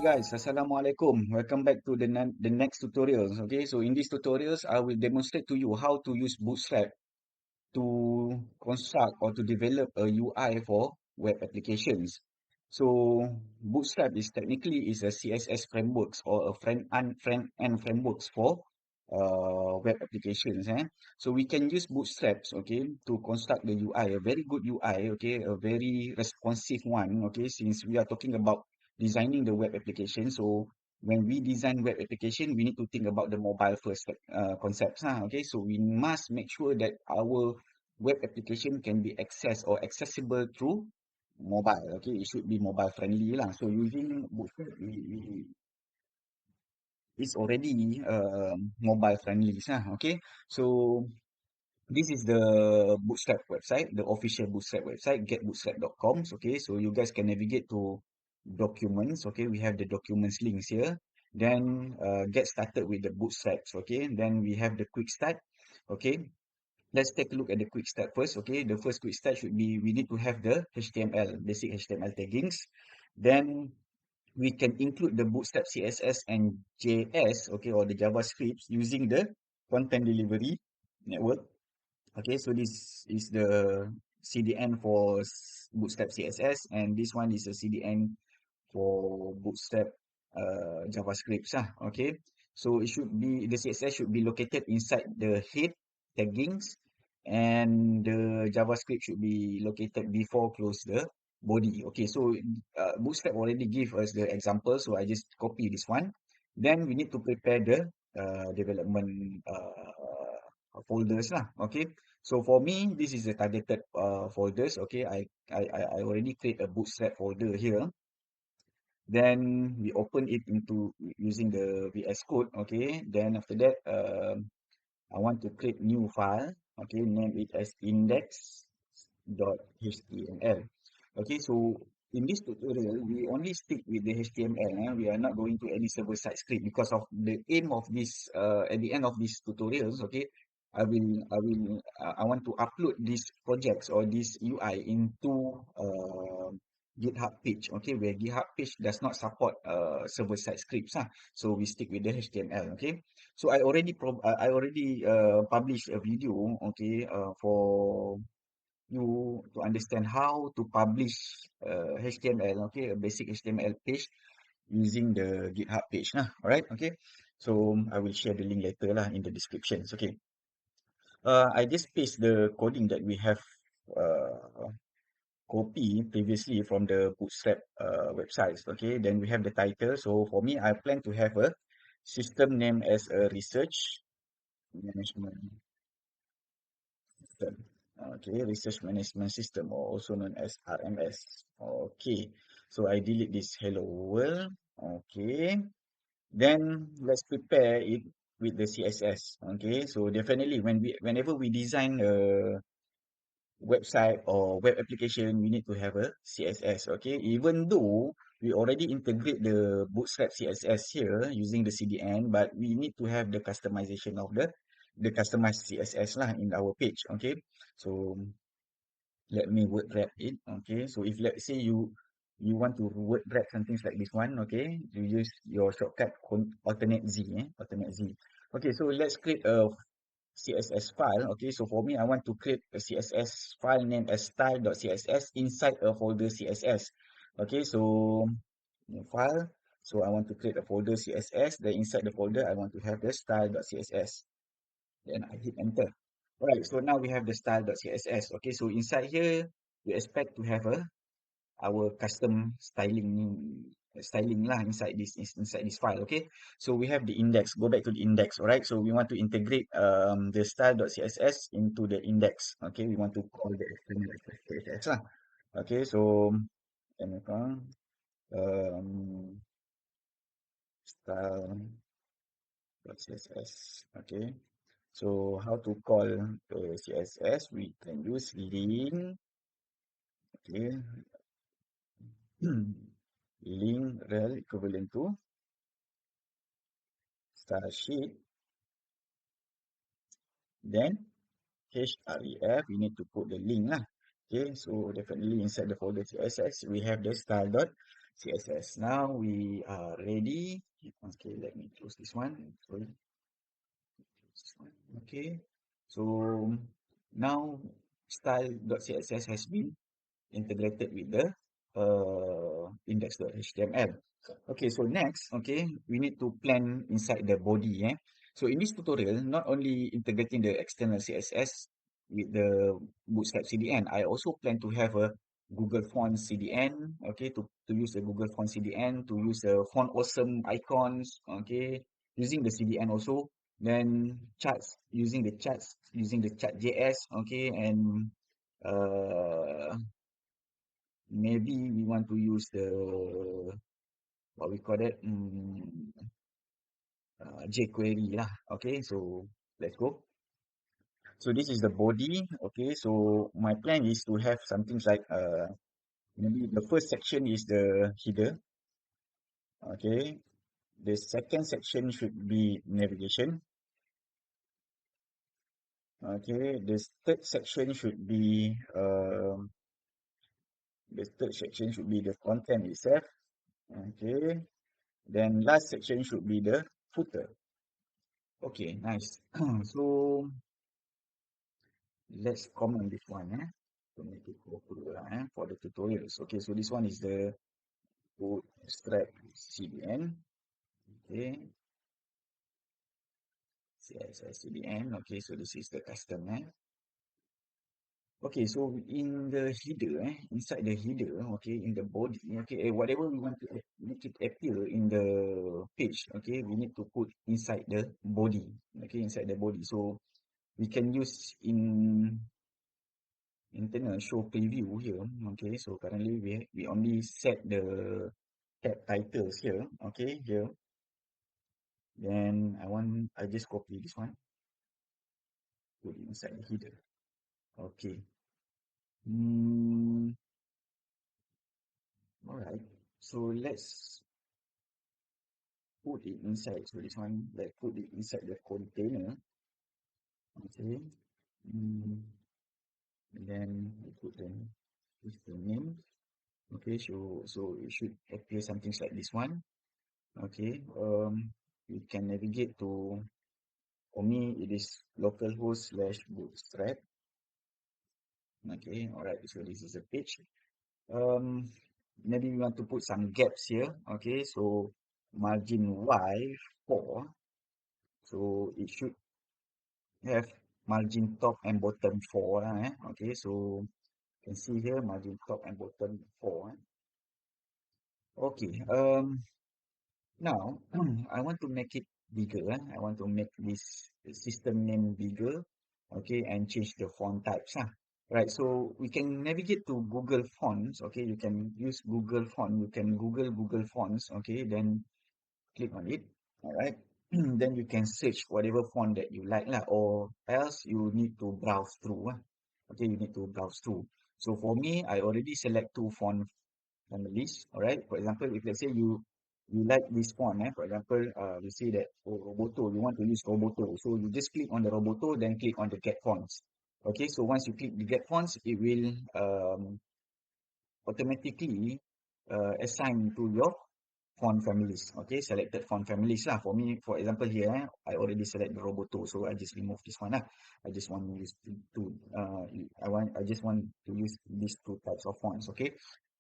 guys, Assalamualaikum. Welcome back to the next tutorials. Okay, so in these tutorials, I will demonstrate to you how to use Bootstrap to construct or to develop a UI for web applications. So Bootstrap is technically is a CSS frameworks or a front end frameworks for web applications. So we can use Bootstraps, okay, to construct the UI, a very good UI, okay, a very responsive one, okay, since we are talking about designing the web application. So when we design web application, we need to think about the mobile first concepts. Okay, so we must make sure that our web application can be accessed or accessible through mobile. Okay, it should be mobile friendly lah. So using Bootstrap, it's already mobile friendly. Okay, so this is the Bootstrap website, the official Bootstrap website, getbootstrap.com. Okay, so you guys can navigate to documents. Okay, we have the documents links here. Then get started with the bootstraps. Okay, then we have the quick start. Okay, let's take a look at the quick start first. Okay, the first quick start should be we need to have the HTML, basic HTML taggings. Then we can include the Bootstrap CSS and JS, okay, or the JavaScript using the content delivery network. Okay, so this is the CDN for Bootstrap CSS, and this one is a CDN for Bootstrap JavaScript. Okay, so it should be the CSS should be located inside the head taggings, and the JavaScript should be located before close the body. Okay, so Bootstrap already give us the example, so I just copy this one. Then we need to prepare the development folders lah. Okay, so for me, this is the targeted folders. Okay, I already create a Bootstrap folder here. Then we open it into using the VS Code. Okay, then after that, I want to create new file. Okay, name it as index.html. Okay, so in this tutorial, we only stick with the HTML. We are not going to any server-side script because of the aim of this. At the end of these tutorials, okay, I want to upload these projects or this UI into GitHub page. Okay, where GitHub page does not support server-side scripts. So we stick with the HTML. Okay, so I already published a video. Okay, for you to understand how to publish HTML, okay, a basic HTML page using the GitHub page lah. Alright, okay. So I will share the link later lah in the descriptions. Okay. I just paste the coding that we have uh, copy previously from the Bootstrap websites. Okay. Then we have the title. So for me, I plan to have a system name as a research management system. Okay, research management system, or also known as RMS. Okay, so I delete this hello world. Okay, then let's prepare it with the CSS. Okay, so definitely whenever we design a website or web application, we need to have a CSS. Okay, even though we already integrate the Bootstrap CSS here using the CDN, but we need to have the customization of the customized CSS lah in our page. Okay, so let me word wrap it. Okay, so if let's say you want to word wrap something like this one, okay, you use your shortcut alternate Z, alternate Z. Okay, so let's create a CSS file. Okay, so for me, I want to create a CSS file named as style.css inside a folder CSS. Okay, so new file. So I want to create a folder CSS. Then inside the folder, I want to have the style.css. Then I hit enter. Alright, so now we have the style.css. Okay, so inside here, we expect to have our custom styling lah inside this file. Okay, so we have the index. Go back to the index. Alright, so we want to integrate the style.css into the index. Okay, we want to call the external CSS lah. Okay, so style.css. Okay, so how to call the CSS? We can use link. Okay, link rel equivalent to style sheet. Then href, we need to put the link lah. Okay, so definitely inside the folder CSS, we have the style.css. CSS. Now we are ready. Okay, let me close this one. Sorry, this one. Okay. So now style.css has been integrated with the index.html. Okay, so next, okay, we need to plan inside the body. So in this tutorial, not only integrating the external CSS with the Bootstrap CDN, I also plan to have a Google Font CDN, okay, to use the Google Font CDN, to use the font awesome icons, okay, using the CDN also. Then charts, using the ChartJS, okay, and maybe we want to use the what we call that jQuery lah. Okay, so let's go. So this is the body. Okay, so my plan is to have something like maybe the first section is the header. Okay, the second section should be navigation. Okay, the third section should be the content itself. Okay, then last section should be the footer. Okay, nice. So let's comment this one, to make it popular, for the tutorials. Okay, so this one is the Bootstrap CDN. Okay, CSS CDN. Okay, so this is the custom, Okay, so in the header, inside the header, okay, in the body, okay, whatever we want to make it appear in the page, okay, we need to put inside the body, okay, inside the body. So we can use in internal show preview here. Okay, so currently we only set the tab titles here. Okay, here. Then I just copy this one, put it inside the header. Okay. Hmm. All right. So let's put it inside. So this one, let's put it inside the container. Okay. Hmm. And then we put the name. Okay. So it should appear something like this one. Okay. We can navigate to. For me, it is localhost / bootstrap. Okay, all right. So this is a page. Um, Maybe we want to put some gaps here. Okay, so margin Y 4. So it should have margin top and bottom 4. Okay, so you can see here margin top and bottom 4. Okay. Now, I want to make it bigger. I want to make this system name bigger, okay, and change the font types. Right, so we can navigate to Google Fonts. Okay, you can use Google Font. You can Google Fonts. Okay, then click on it. All right, then you can search whatever font that you like, lah, or else you need to browse through. Okay, you need to browse through. So for me, I already select two font on the list. All right. For example, if let's say you like this font, for example, we say that Roboto, you want to use Roboto. So you just click on the Roboto, then click on the get fonts. Okay. So once you click the get fonts, it will automatically assign to your font families. Okay. Selected font families lah. For me, for example here, I already select the Roboto, so I just remove this one lah. I just want to use I just want to use these two types of fonts. Okay.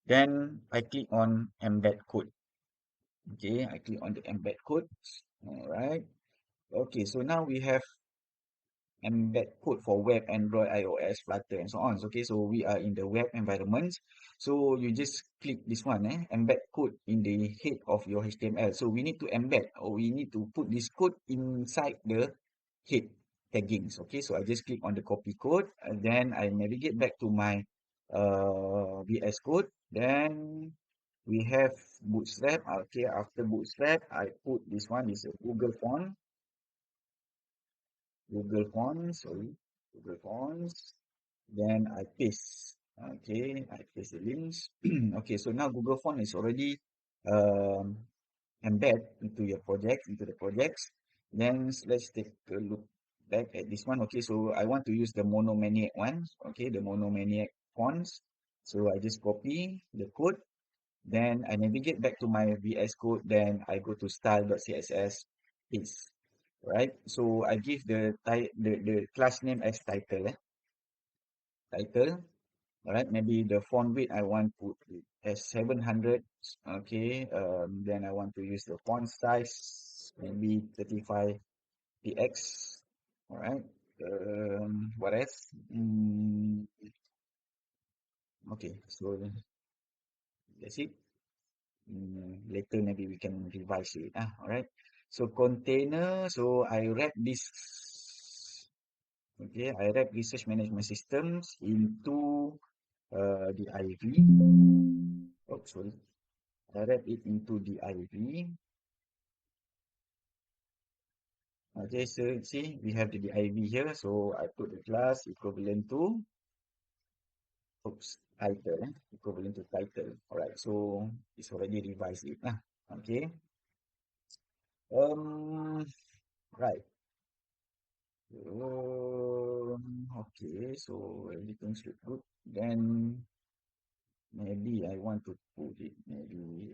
Then I click on embed code. Okay, I click on the embed code. All right. Okay, so now we have embed code for web, Android, iOS, Flutter, and so on. Okay, so we are in the web environment. So you just click this one, embed code in the head of your HTML. So we need to embed, or we need to put this code inside the head taggings. Okay, so I just click on the copy code, and then I navigate back to my VS Code. Then we have Bootstrap. Okay, after Bootstrap, I put this one is a Google Fonts. Then I paste. Okay, I paste the links. Okay, so now Google Font is already um, embed into the projects. Then let's take a look back at this one. Okay, so I want to use the monomaniac one. Okay, the monomaniac fonts. So I just copy the code. Then I navigate back to my VS Code. Then I go to style.css. It's right. So I give the class name as title. Title. All right. Maybe the font width I want to put it as 700. Okay. Then I want to use the font size maybe 35 px. All right. What else? Okay. So that's it. Later maybe we can revise it. All right. So container. So I wrap this. Okay, I wrap research management systems into the IV. Oh, sorry. I wrap it into the IV. Okay, so see, we have the div here. So I put the class equivalent to, oops, title, equivalent to title. All right, so it's already revised it. Okay. Um, right. Okay, so everything's look good. Then maybe I want to put it maybe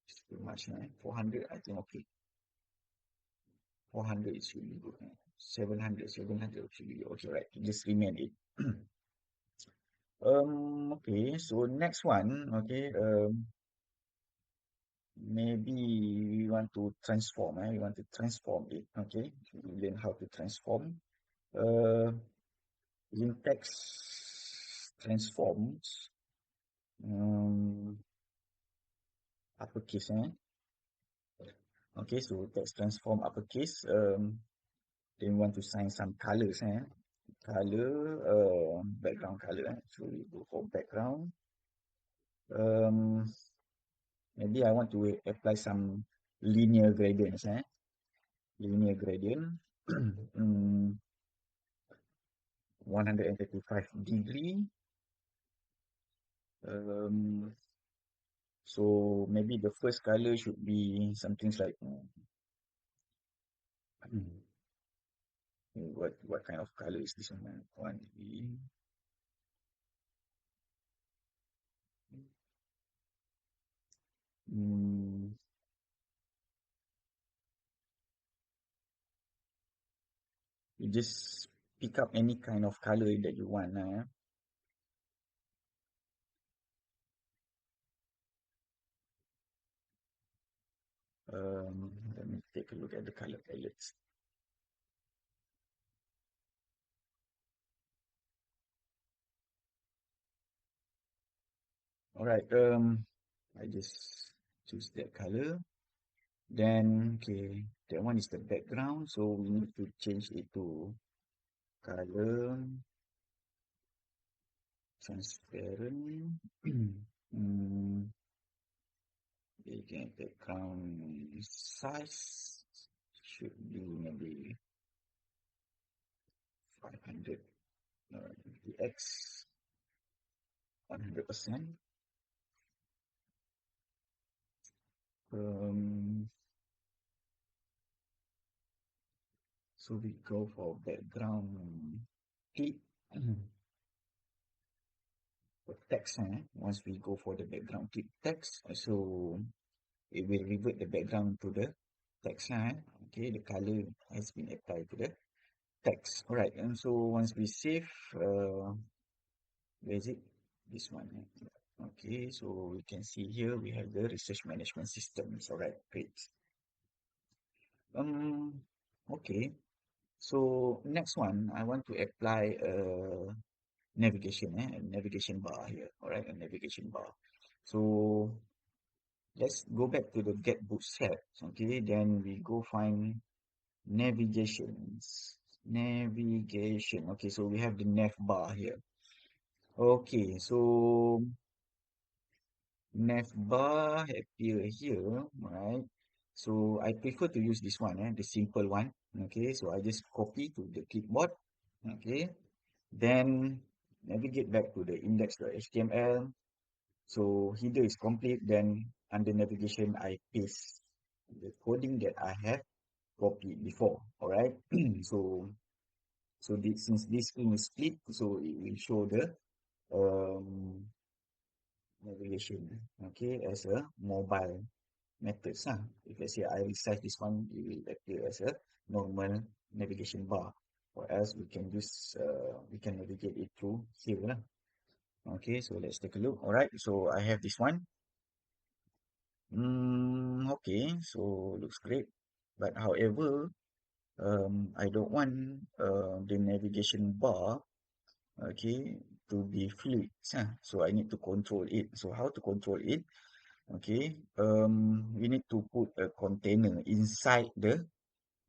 it's too much, 400 I think okay. 400 it should be good. 700, 700 should be okay, right? Just remain it. Okay, so next one, okay, maybe we want to transform, we want to transform it, okay? We learn how to transform. Uh, in text transforms, uppercase, okay, so text transform uppercase, then we want to assign some colors, color, background color, so we go for background. Um, Maybe I want to apply some linear gradients, linear gradient, 135 degree. Um, so maybe the first color should be something like what kind of color is this one? One be mm, you just pick up any kind of color that you want. Let me take a look at the color palettes. All right. I just choose that color. Then, okay, that one is the background, so we need to change it to color transparent. mm, Again, background size should be maybe 500 px 100%. Um, so we go for background click for text. Once we go for the background click text, so it will revert the background to the text. Okay, the color has been applied to the text. All right, and so once we save, where is it? This one. Okay, so we can see here we have the research management systems. All right, great. Um, okay. So next one, I want to apply a navigation bar here. All right, a navigation bar. So let's go back to the get bootstrap. Okay, then we go find navigations. Navigation. Okay, so we have the nav bar here. Okay, so nav bar appear here, right? So I prefer to use this one, the simple one. Okay, so I just copy to the clipboard. Okay, then navigate back to the index.html. So header is complete. Then under navigation, I paste the coding that I have copied before. All right. So since this screen is split, so it will show the um, navigation, okay, as a mobile methods. If let's say I resize this one, it will appear as a normal navigation bar. Or else we can use, we can navigate it through here lah. Okay, so let's take a look. Alright, so I have this one. Okay, so looks great. But however, I don't want the navigation bar, okay, to be fluid. So I need to control it. So how to control it? Okay, we need to put a container inside the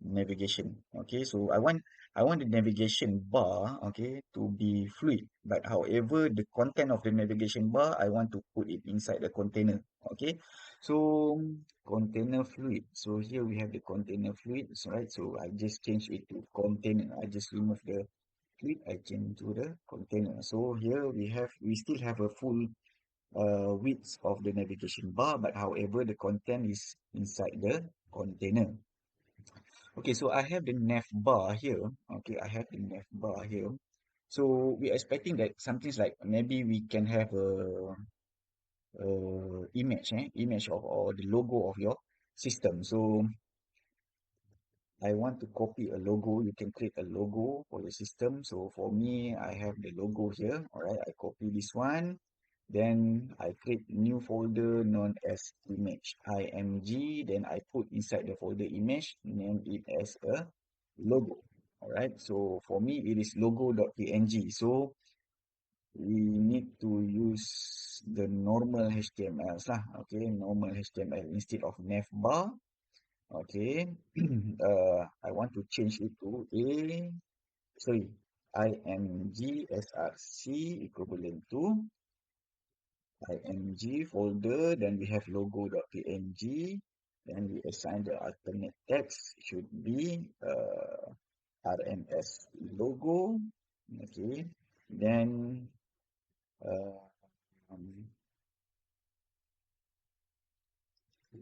navigation. Okay, so I want the navigation bar, okay, to be fluid. But however, the content of the navigation bar, I want to put it inside the container. Okay, so container fluid. So here we have the container fluid, right? So I just change it to container. I just remove the fluid. I change to the container. So here we still have a full width of the navigation bar, but however, the content is inside the container. Okay, so I have the nav bar here. Okay, I have the nav bar here. So we're expecting that something like maybe we can have a image of or the logo of your system. So I want to copy a logo. You can create a logo for your system. So for me, I have the logo here. All right, I copy this one. Then I create new folder known as image img. Then I put inside the folder image, name it as a logo. All right. So for me, it is logo.png. So we need to use the normal HTML lah. Okay, normal HTML instead of navbar. Okay, I want to change it to imgsrc equivalent to img folder. Then we have logo.png. Then we assign the alternate text should be RMS logo. Okay, then uh, um,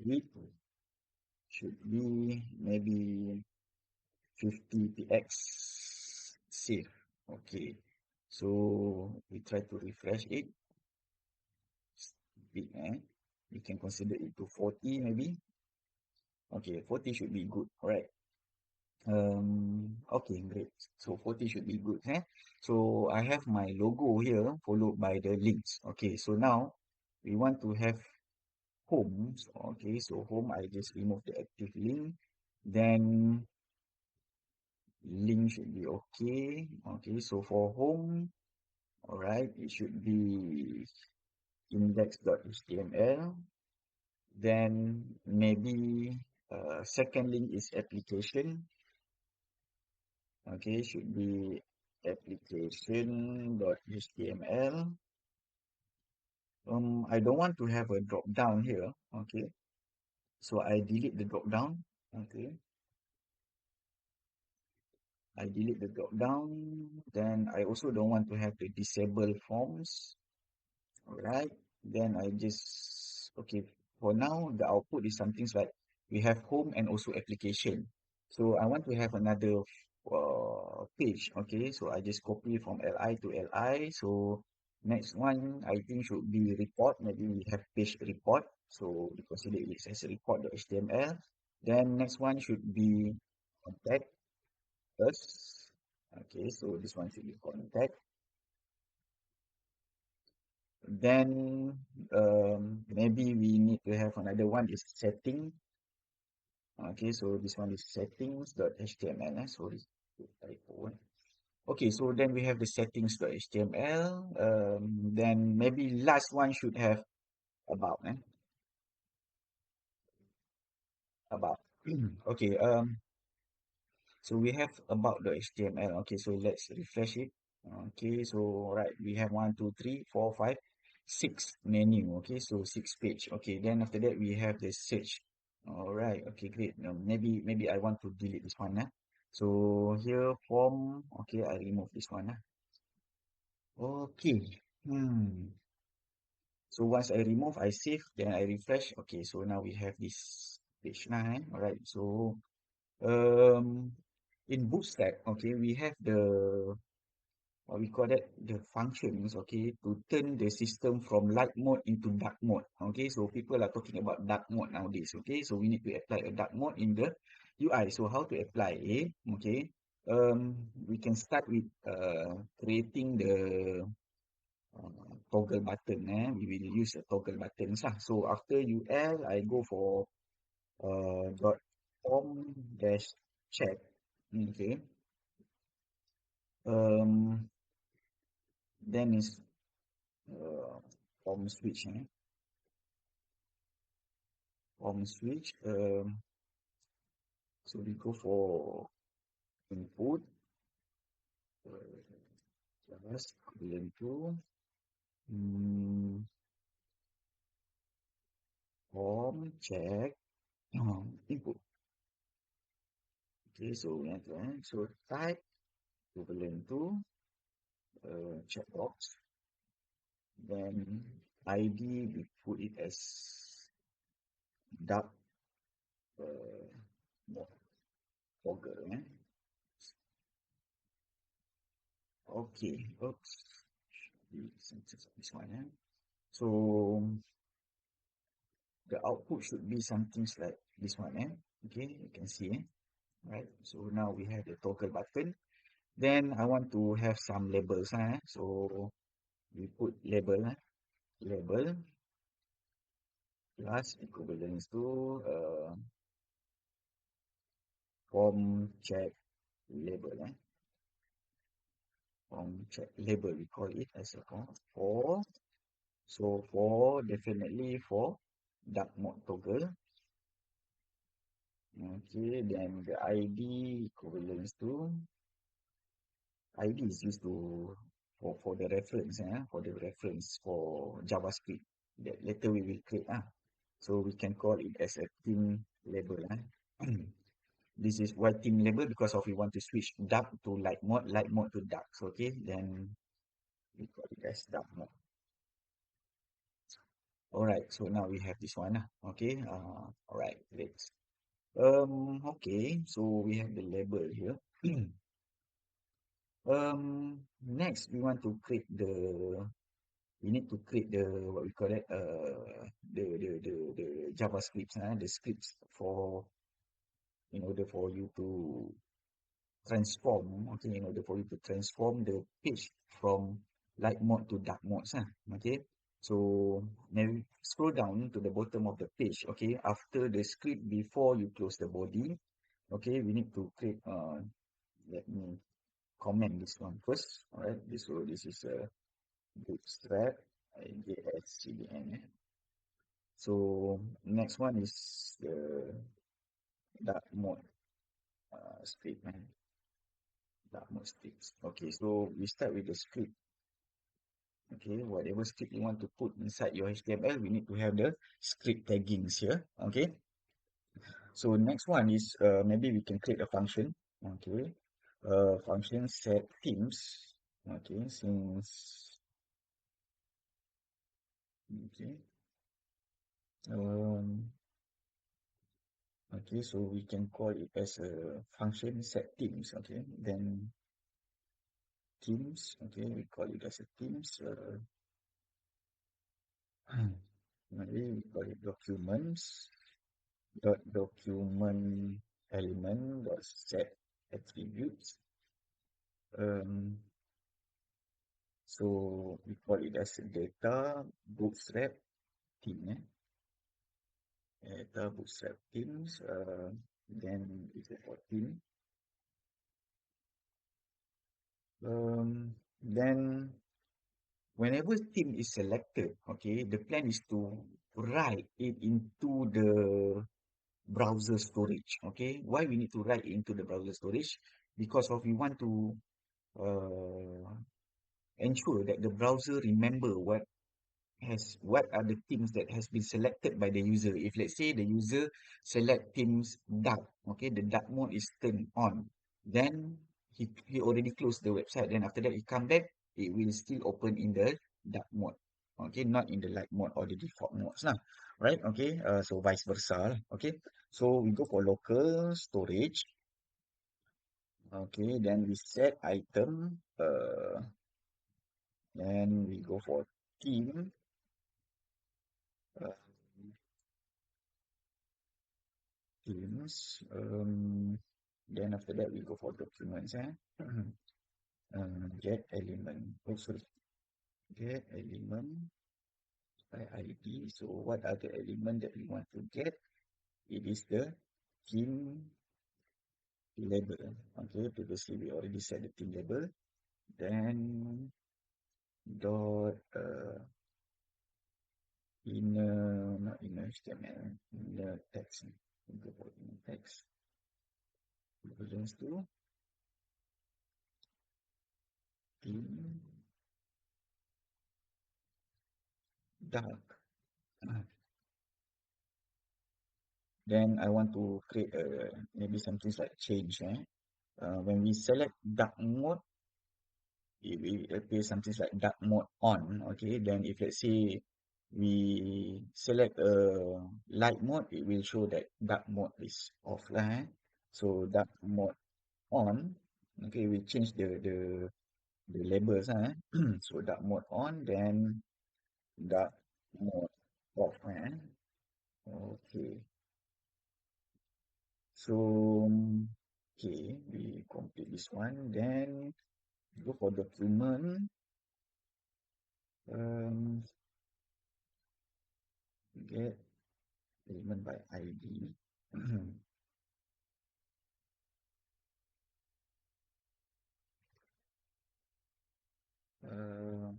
width should be maybe 50 px save. Okay, so we try to refresh it big, we can consider it to 40 maybe. Okay, 40 should be good. All right. Okay, great. So 40 should be good, So I have my logo here followed by the links. Okay, so now we want to have homes. Okay, so home, I just remove the active link. Then link should be okay. Okay, so for home, all right, it should be index.html. Then maybe second link is application. Okay, should be application.html. I don't want to have a drop down here. Okay, so I delete the drop down. Okay, I delete the drop down. Then I also don't want to have the disable forms. Alright, then I just, okay, for now, the output is something like we have home and also application. So I want to have another page, okay, so I just copy from li to li. So next one, I think should be report. Maybe we have page report. So we consider it as a report.html. Then next one should be contact us. Okay, so this one should be contact. Then maybe we need to have another one is setting. Okay, so this one is settings.html. Sorry, typo. Okay, so then we have the settings.html. Then maybe last one should have about. About. Okay. So we have about the HTML. Okay, so let's refresh it. Okay, so right, we have 6 menu. Okay, so 6 page. Okay, then after that we have the search. All right. Okay, great. Maybe I want to delete this one. So here form. Okay, I remove this one. Okay. So once I remove, I save, then I refresh. Okay, so now we have this page now. All right. So um, in Bootstrap, okay, we have what we call that, the functions, okay, to turn the system from light mode into dark mode. Okay, so people are talking about dark mode nowadays. Okay, so we need to apply a dark mode in the UI. So how to apply it? Okay, we can start with creating the toggle button. We will use a toggle buttons lah. So after UL, I go for dot form dash check. Okay, um, then is uh, form switch. Form switch. So we go for input plus equivalent to mm, form check input. Okay, so we have to, so type equivalent to checkbox. Then ID we put it as dark uh, toggle. Okay, oops, this one. So the output should be something like this one. Okay, you can see. Right. So now we have the toggle button. Then I want to have some labels. So we put label. Label plus equivalence to form check label. Form check label, we call it as a for. So for definitely for dark mode toggle. Okay, then the ID equivalence to ID is used to for the reference, for the reference for JavaScript that later we will create. So we can call it as a theme label. This is why theme label, because of we want to switch dark to light mode to dark. So, okay, then we call it as dark mode. Alright, so now we have this one. Okay, alright, let's okay, so we have the label here. Next we want to create the we need to create the what we call it the JavaScripts, the scripts for in order for you to transform, okay, in order for you to transform the page from light mode to dark modes. Okay, so now scroll down to the bottom of the page. Okay, after the script, before you close the body, okay, we need to create let me comment this one first. All right, this is a bootstrap JSCDN. So next one is the dark mode script. Dark mode scripts. Okay, so we start with the script. Okay, whatever script you want to put inside your HTML, we need to have the script taggings here. Okay, so next one is maybe we can create a function. Okay, function set themes. Okay, since okay, um, okay, so we can call it as a function set themes. Okay, then themes. Okay, we call it as a themes. Maybe we call it documents. Dot document element dot set attributes. So we call it as data bootstrap theme. Data bootstrap themes. Then we go for theme. Then whenever theme is selected, okay, the plan is to write it into the browser storage. Okay, why we need to write it into the browser storage? Because of we want to uh, ensure that the browser remember what are the themes that has been selected by the user. If let's say the user select themes dark, okay, the dark mode is turned on, then he already closed the website. Then after that he come back, it will still open in the dark mode. Okay, not in the light mode or the default modes lah. Right? Okay. So vice versa. Okay. So we go for local storage. Okay, then we set item. Then we go for theme. Uh, Themes. Then after that we go for documents. Get element. Oh, sorry. Get element by ID. So what are the element that we want to get? It is the theme label. Okay, previously we already set the theme label. Then dot inner, not inner HTML, inner text. We go for inner text. Equivalence to theme dark. Then I want to create maybe something like change. When we select dark mode, it will appear something like dark mode on. Okay, then if let's say we select a light mode, it will show that dark mode is off lah. So dark mode on. Okay, we change the labels. So dark mode on, then dark mode off. Okay. So, okay, we complete this one. Then go for document. Um, get element by ID. uh,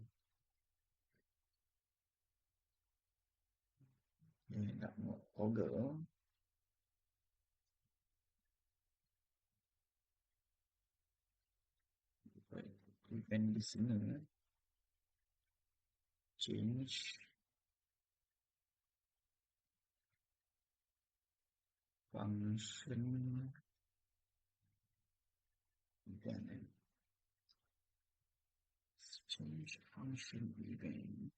nak buat toggle. Event di sini. Change function. Then change function event.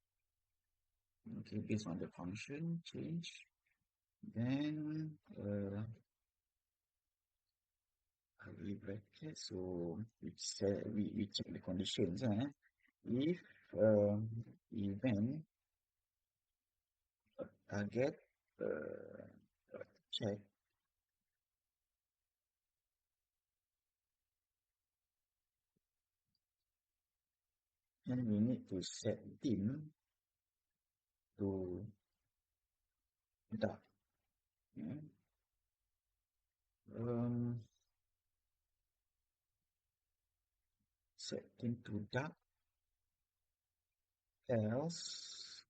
Okay, based on the function change. Then curly bracket. So we check the conditions. If event target check, then we need to set theme to dark. Yeah. Set theme to dark, else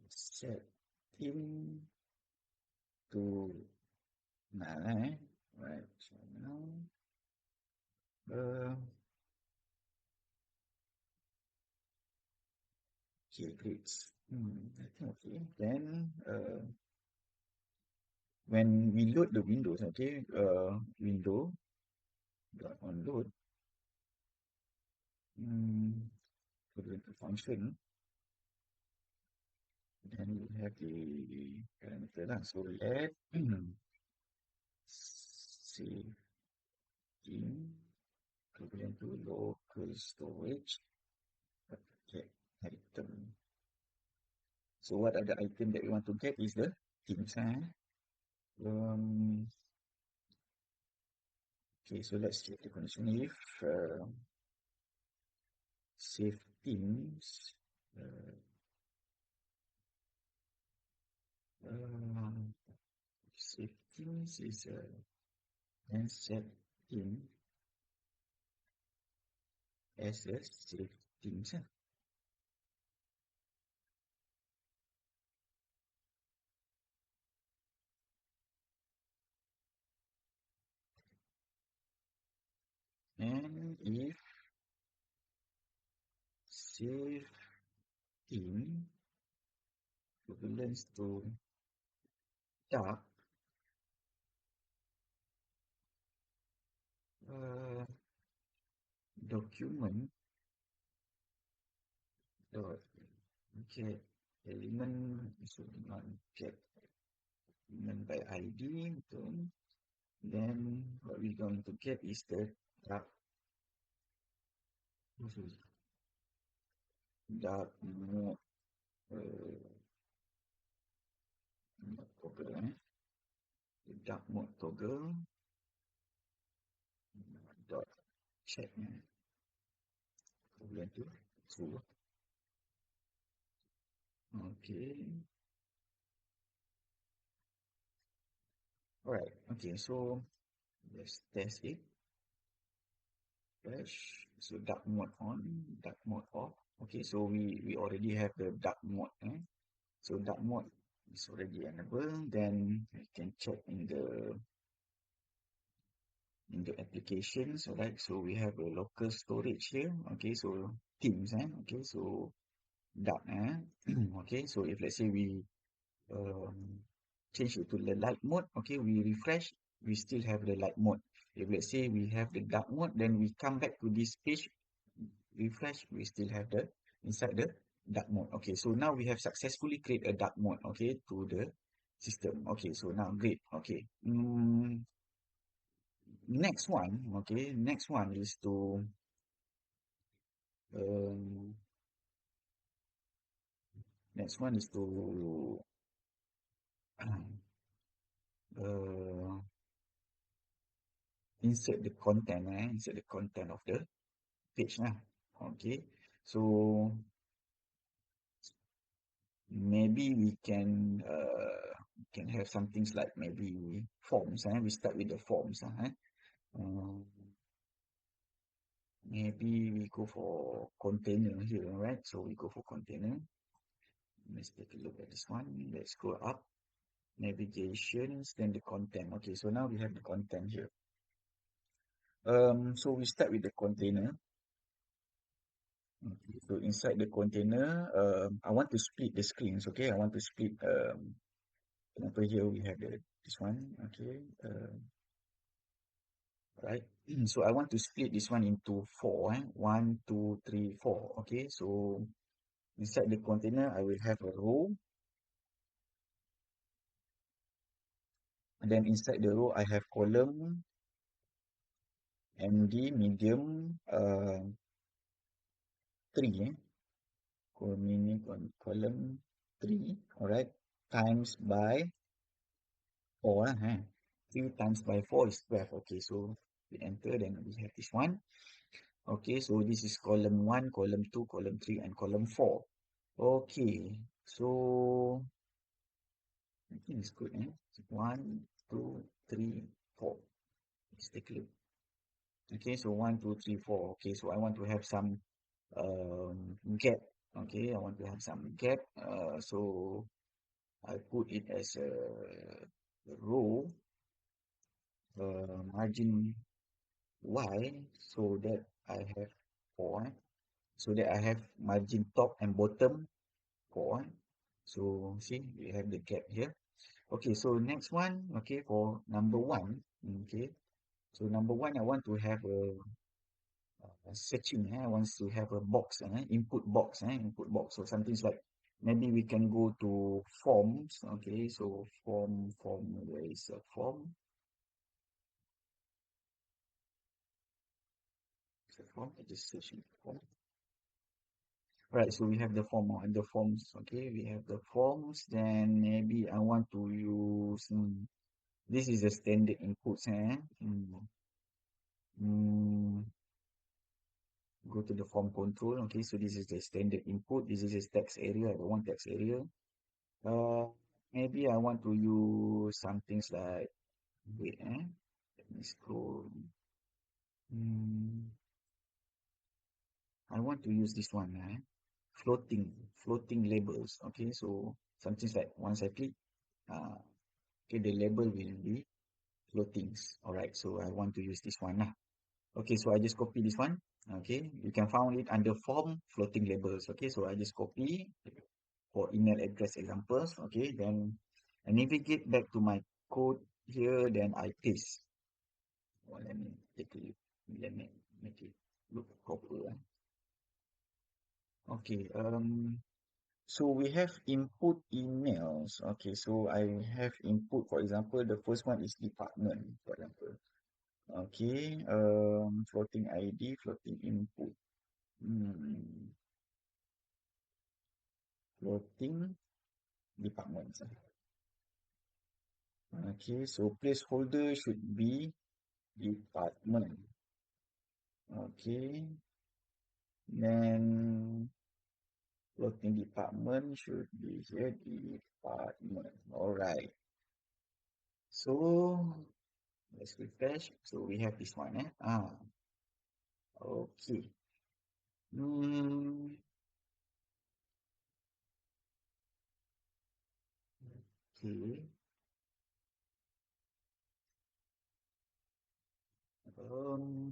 set theme to nah, right. So now okay, great. I think okay. Then when we load the windows, okay, window dot on load, go to the function, then we have the parameter lah. So let save theme equivalent to local storage get item. So what are the item that we want to get is the themes. Okay, so let's check the condition. If save themes save themes is and set theme as a save themes. And if save theme equivalents to dark, document dot get element, so not get element by ID, then what we're going to get is the dark This is dark mode, toggle, dark mode toggle, dot check, kemudian tu, so, okay, alright, okay, so, let's test it, flash, so dark mode on, dark mode off, okay, so we already have the dark mode, so dark mode is already enabled, then we can check in the applications, alright, so we have a local storage here, okay, so themes, okay, so dark, okay, so if let's say we um, change it to the light mode, okay, we refresh, we still have the light mode. If let's say we have the dark mode, then we come back to this page, refresh, we still have the inside the dark mode. Okay, so now we have successfully created a dark mode, okay, to the system. Okay, so now great. Okay, next one, okay, next one is to um, next one is to uh, insert the content of the page lah. Okay, so maybe we can have some things like maybe forms. We start with the forms. Um, maybe we go for container here, right? So we go for container. Let's take a look at this one. Let's go up. Navigations, then the content. Okay, so now we have the content here. So we start with the container. Okay, so inside the container, I want to split the screens. Okay, I want to split. Example here we have this one. Okay, right. So I want to split this one into four. One, two, three, four. Okay, so inside the container, I will have a row, and then inside the row, I have column, MD, medium, three. Column three. All right, times by four. 3 times by 4 is 12. Okay, so we enter, then we have this one. Okay, so this is column 1, column 2, column 3, and column 4. Okay, so I think it's good, 1, 2, 3, 4. Let's take a look. Okay, so 1, 2, 3, 4. Okay, so I want to have some gap. Okay, I want to have some gap. So I put it as a row, margin Y, so that I have 4. So that I have margin top and bottom 4. So see, we have the gap here. Okay, so next one, okay, for number one, okay. So number one, I want to have a searching, I want to have a box, input box. So something like maybe we can go to forms, okay. So form, where is a form? It's a form, I just searching form. Right, so we have the form and the forms, okay. We have the forms, then maybe I want to use, this is the standard inputs, Mm, go to the form control. Okay, so this is the standard input. This is a text area. I don't want text area. Uh, maybe I want to use some things like, wait, let me scroll. Mm, I want to use this one, floating labels. Okay, so something like once I click, uh, okay, the label will be floatings. All right, so I want to use this one lah. Okay, so I just copy this one. Okay, you can find it under form floating labels. Okay, so I just copy for email address examples. Okay, then I navigate back to my code here, then I paste. Well, let me take a look. Let me make it look proper. Okay, so we have input emails. Okay, so I have input, for example, the first one is department, for example. Okay, floating ID, floating input. Hmm, Floating departments. Okay, so placeholder should be department. Okay, then floating department should be here department. All right. So let's refresh. So we have this one, eh? Okay. Hmm. Okay.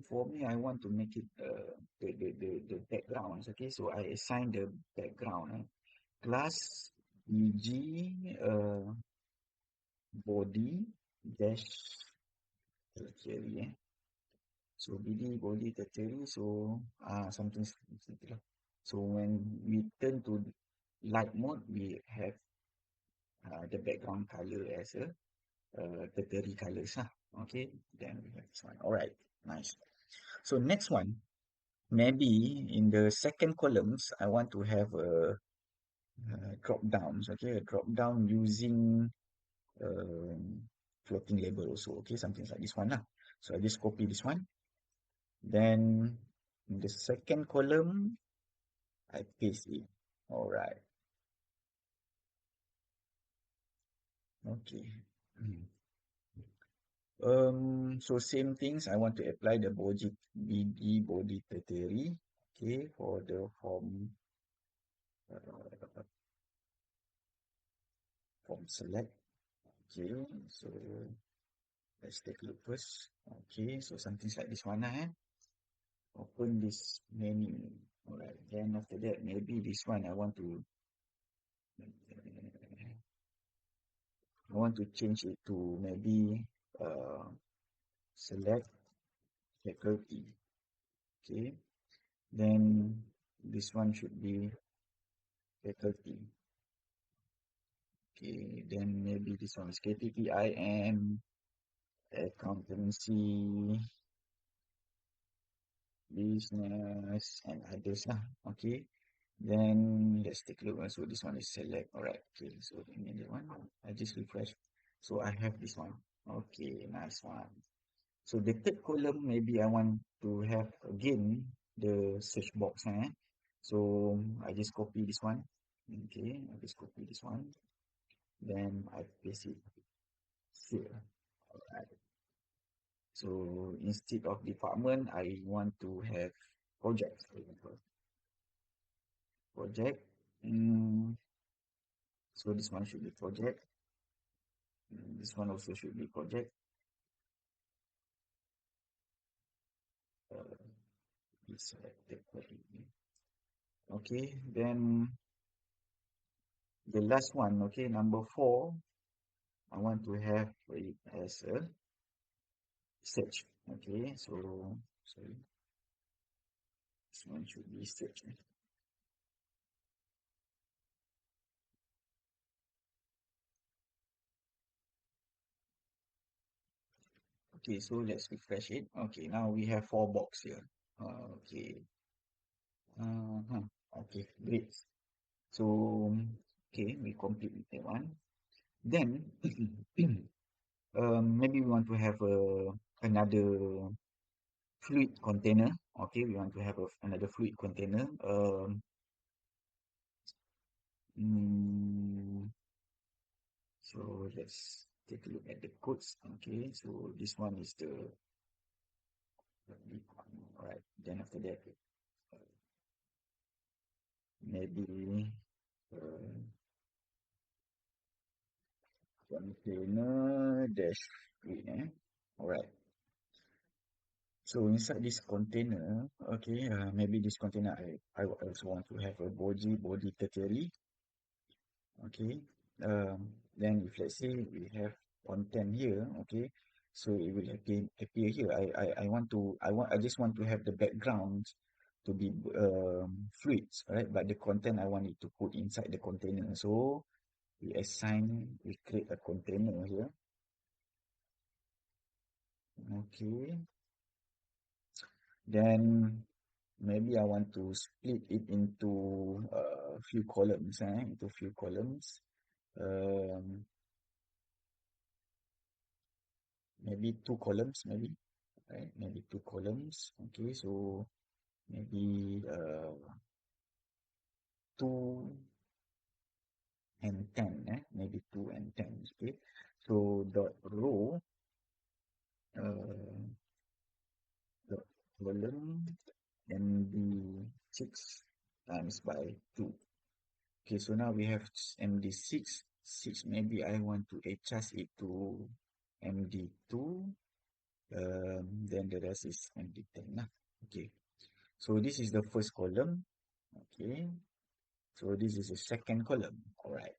For me, I want to make it the backgrounds. Okay, so I assign the background. Class bg body dash tertiary. So bd body tertiary. So something lah. So when we turn to light mode, we have the background color as a tertiary colors lah. Okay, then we have this one. Alright, nice. So next one, maybe in the second columns, I want to have a, drop downs. Okay, a drop down using floating label also. Okay, something like this one lah. So I just copy this one. Then in the second column, I paste it. Alright. Okay. So same things. I want to apply the body BD body tertiary. Okay, for the form select. Okay, so let's take a look first. Okay, so something like this one, open this menu. Alright, then after that, maybe this one I want to change it to maybe uh, select faculty. Okay, then this one should be faculty. Okay, then maybe this one is KTTIM, accountancy, business, and others lah. Okay, then let's take a look. So this one is select. Alright, okay, so the one, I just refresh. So I have this one. Okay, nice one. So the third column, maybe I want to have again the search box. So I just copy this one. Okay, I just copy this one. Then I paste it here. Alright. So instead of department, I want to have projects, for example. Project. Mm, so this one should be project. This one also should be project. Uh, be selected. Okay, then the last one, okay, number 4, I want to have it as a search. Okay, so sorry, this one should be search. Okay, so let's refresh it. Okay, now we have 4 box here. Okay. Okay, great. So, okay, we complete with that one. Then, maybe we want to have another fluid container. Okay, we want to have another fluid container. Mm, so let's take a look at the codes. Okay, so this one is the big one. All right. Then after that, maybe uh, container dash fluid. All right. So inside this container, okay, maybe this container I also want to have a body tertiary. Okay. Then if let's say we have content here, okay, so it will appear here. I just want to have the background to be fluids, right? But the content I want it to put inside the container. So we create a container here. Okay. Then maybe I want to split it into a few columns, into few columns. Um, maybe two columns, maybe, right? Maybe two columns. Okay, so maybe 2 and 10, maybe 2 and 10. Okay, so dot row, uh, dot column can be 6 times by 2. Okay, so now we have MD6. 6, maybe I want to adjust it to MD2. Then the rest is MD10 lah. Okay, so this is the first column. Okay, so this is the second column. Alright.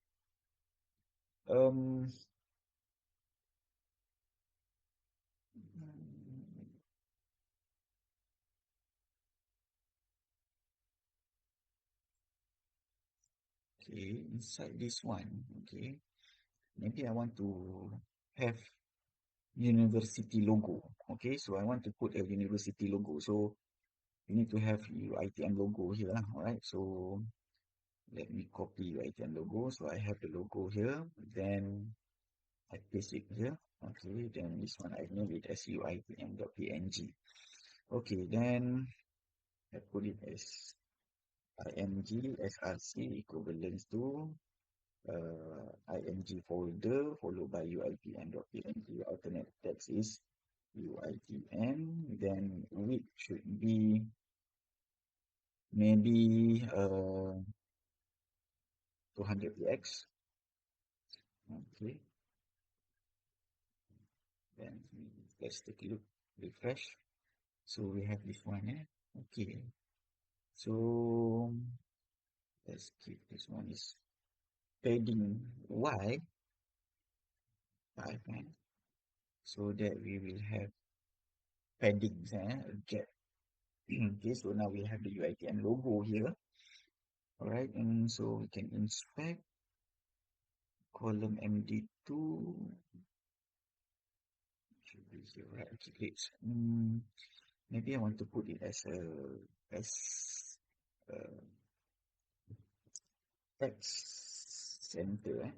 Um, okay, inside this one, okay, maybe I want to have university logo. Okay, so I want to put a university logo. So you need to have UITM logo here, lah. Alright, so let me copy UITM logo. So I have the logo here. Then I paste it here. Okay, then this one I name it as uitm.png. Okay, then I put it as img src equivalent to img folder followed by uitm.png. Alternate text is uitm. Then width should be maybe 200 px. Okay, then let's take a look, refresh. So we have this one, okay. So let's keep this one is padding Y 5, so that we will have paddings, a gap. Okay, so now we have the UITM logo here. Alright, and so we can inspect column MD2. Should be here, right? Okay, great. Maybe I want to put it as a text center,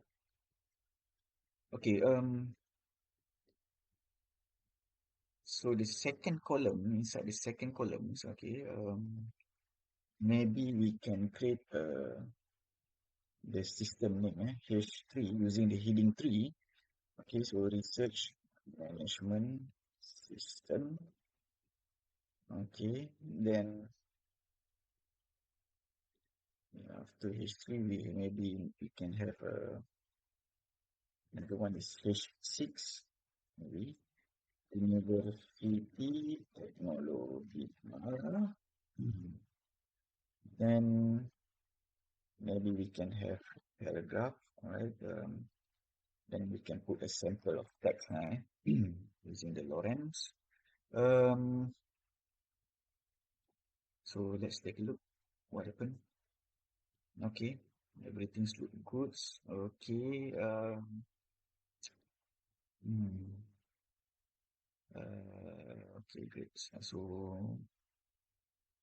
Okay, so the second column, inside the second column, okay, maybe we can create the system name, H3, using the heading 3. Okay, so research management system. Okay, then after H3, we can have another one is H6, maybe University Technology. Then maybe we can have paragraph, alright. Then we can put a sample of text, using the Lawrence. So let's take a look what happened. Okay, everything's look good. Okay, hmm, okay, great. So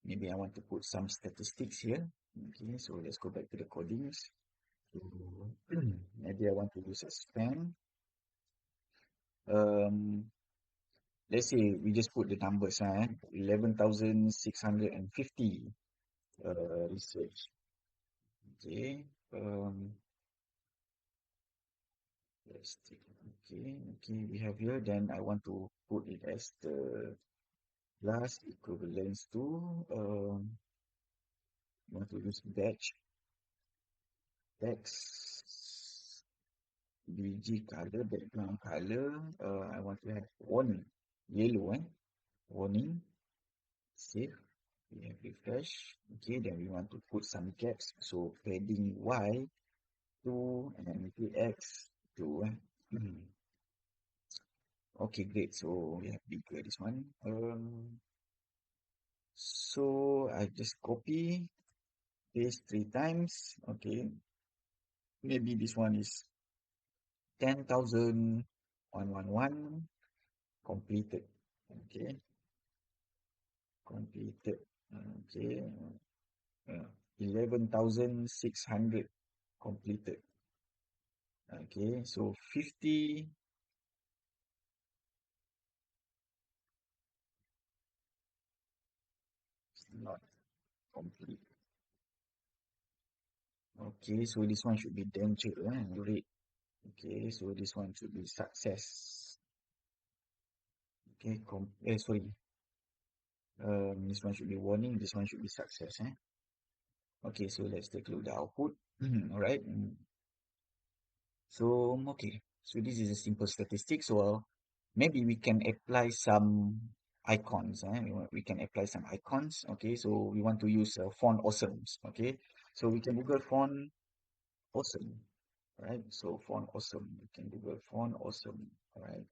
maybe I want to put some statistics here. Okay, so let's go back to the codings. So maybe I want to use a span. Let's say we just put the numbers, 11,650 research. Okay, let's take, okay, we have here. Then I want to put it as the class equivalence to, want to use batch text bg color, background color. I want to have warning, yellow, warning, save. We have refresh. Okay, then we want to put some gaps. So padding Y 2 and px 2. Okay, great. So we have bigger this one. So I just copy, paste 3 times. Okay, maybe this one is 10,111 completed. Okay, completed. Okay, uh, 11,600 completed. Okay, so 50 is not complete. Okay, so this one should be danger, red. Okay, so this one should be success. Okay, sorry. This one should be warning. This one should be success. Okay, so let's take a look at the output. All right. So okay. So this is a simple statistic. So maybe we can apply some icons. We can apply some icons. Okay, so we want to use font awesomes. Okay, so we can Google font awesome. Right. So font awesome. We can Google font awesome. All right.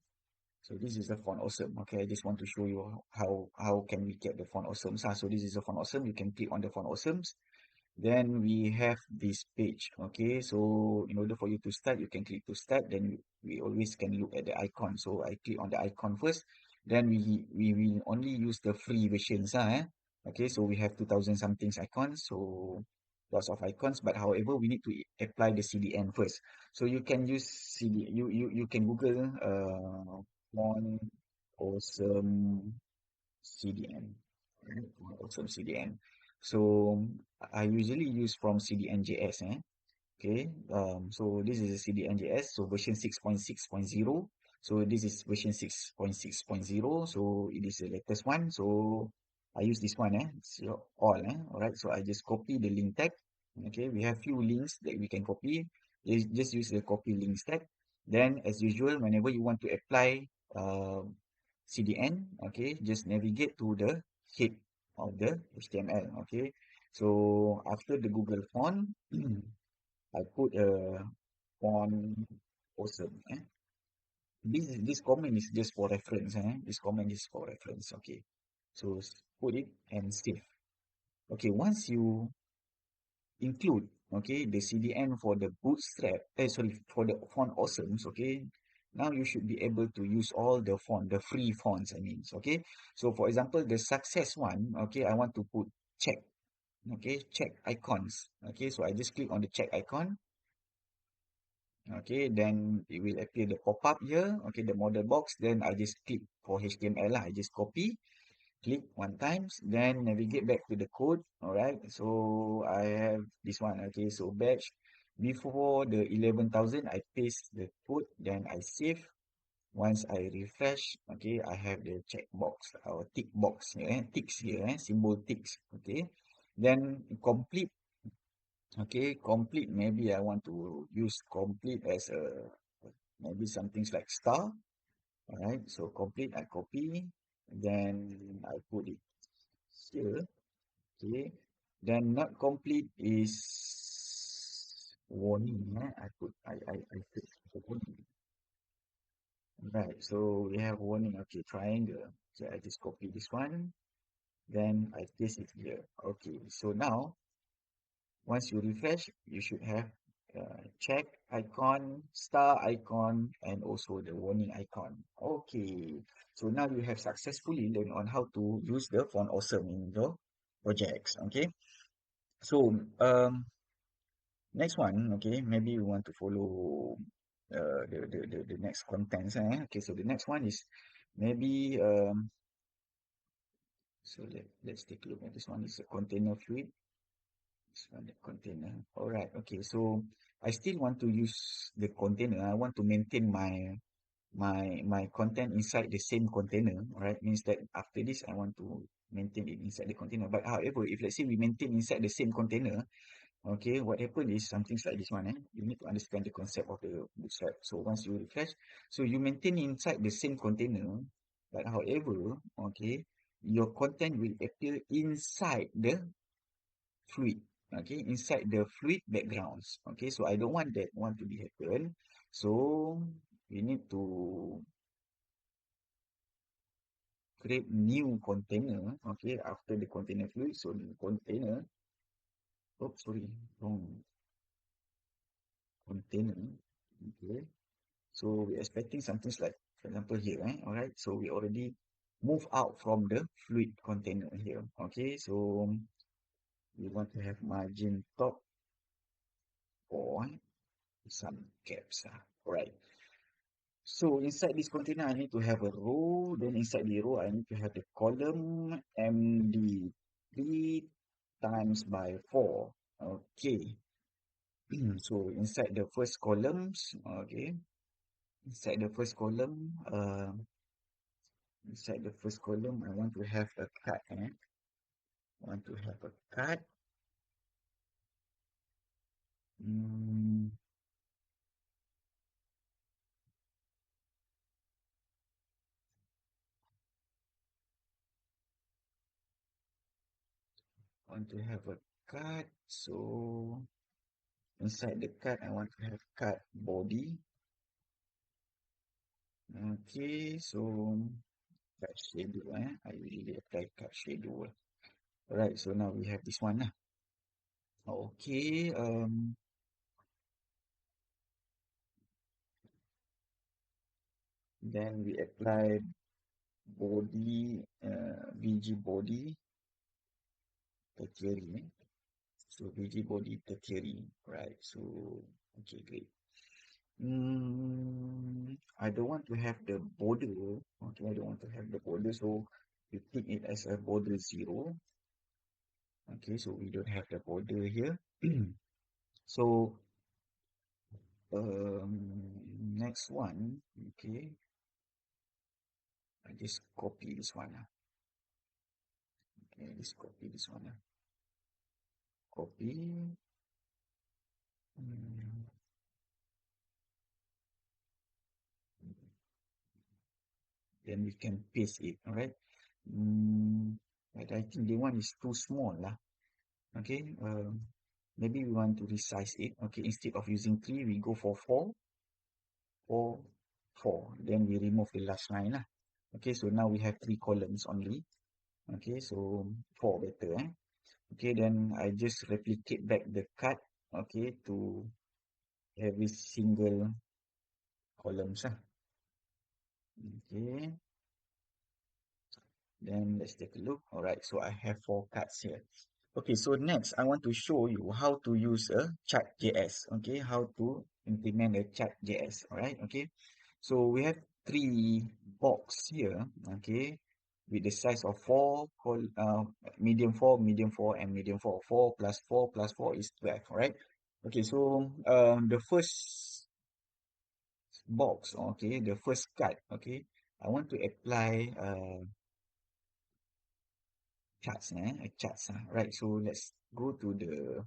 So this is the font awesome. Okay, I just want to show you how can we get the font awesomes. So this is the font awesome. You can click on the font awesomes. Then we have this page. Okay, so in order for you to start, you can click to start. Then we always can look at the icon. So I click on the icon first. Then we will only use the free versions. Okay, so we have 2000 something icons. So lots of icons. But however, we need to apply the CDN first. So you can use you can Google font awesome CDN. Right? Font awesome CDN. So I usually use from CDNJS. Okay, so this is a CDNJS, so version 6.6.0. So this is version 6.6.0. So it is the latest one. So I use this one, it's all, all right. So I just copy the link tag. Okay, we have few links that we can copy. Just use the copy links tag. Then, as usual, whenever you want to apply CDN, okay, just navigate to the head of the HTML. Okay, so after the Google font. I put a font awesome. This comment is just for reference. This comment is for reference. Okay. So put it and save. Okay. Once you include the CDN for the bootstrap, sorry, for the font awesomes. Okay. Now you should be able to use all the the free fonts. I mean, okay. So for example, the success one. Okay, I want to put check. Okay, check icons. Okay, so I just click on the check icon. Okay, then it will appear the pop-up here. Okay, the model box. Then I just click for HTML lah. I just copy, click one times, then navigate back to the code. All right. So I have this one. Okay, so batch before the 11,000, I paste the code, then I save. Once I refresh, okay, I have the checkbox or tick box here, ticks here, symbol ticks. Okay, then complete. Okay, complete. Maybe I want to use complete as a maybe some things like star. All right, so complete I copy, then I put it here. Okay, then not complete is warning. I put the warning. Right, so we have warning. Okay, triangle. So I just copy this one, then I paste it here. Okay, so now once you refresh, you should have check icon, star icon, and also the warning icon. Okay, so now you have successfully learned on how to use the font awesome in your projects. Okay, so next one, okay, maybe we want to follow the next contents. Okay, so the next one is maybe so let's take a look at this one. Is a container fluid. This one, the container. All right. Okay. So I still want to use the container. I want to maintain my content inside the same container. All right. Means that after this, I want to maintain it inside the container. But however, if let's say we maintain inside the same container, okay, what happens is something like this one. You need to understand the concept of the bootstrap. So once you refresh, so you maintain inside the same container. But however, okay, your content will appear inside the fluid, okay, inside the fluid backgrounds. Okay, so I don't want that one to be happen. So we need to create new container. Okay, after the container fluid, so the container, oh sorry, wrong container. Okay, so we're expecting something like, for example, here. All right, so we already move out from the fluid container here. Okay, so we want to have margin top for some caps. Right. So inside this container, I need to have a row. Then inside the row, I need to have the column MD 3 times by 4. Okay. So inside the first column, I want to have a cut. I want to have a cut. Mm, want to have a cut. So inside the cut, I want to have cut body. Okay, so cut schedule. I usually apply cut schedule. Alright, so now we have this one lah. Okay, then we apply body, VG body tertiary. So VG body tertiary, right? So okay, great. I don't want to have the border. Okay, I don't want to have the border, so we take it as a border 0. Okay, so we don't have the border here. So next one, okay, I just copy this one. Okay, just copy this one. Copy. Mm, then we can paste it, alright? But I think the one is too small lah. Okay, maybe we want to resize it. Okay, instead of using 3, we go for 4, 4, 4. Then we remove the last line lah. Okay, so now we have 3 columns only. Okay, so 4 better. Okay, then I just replicate back the cut. Okay, to every single columns. Okay, then let's take a look. Alright, so I have 4 cuts here. Okay, so next I want to show you how to use a ChartJS. Okay, how to implement a ChartJS. Alright, okay. So we have 3 box here. Okay, with the size of 4, medium 4, medium 4, and medium 4. 4 plus 4 plus 4 is 12. Alright. Okay, so the first box. Okay, the first cut. Okay, I want to apply charts. Right, so let's go to the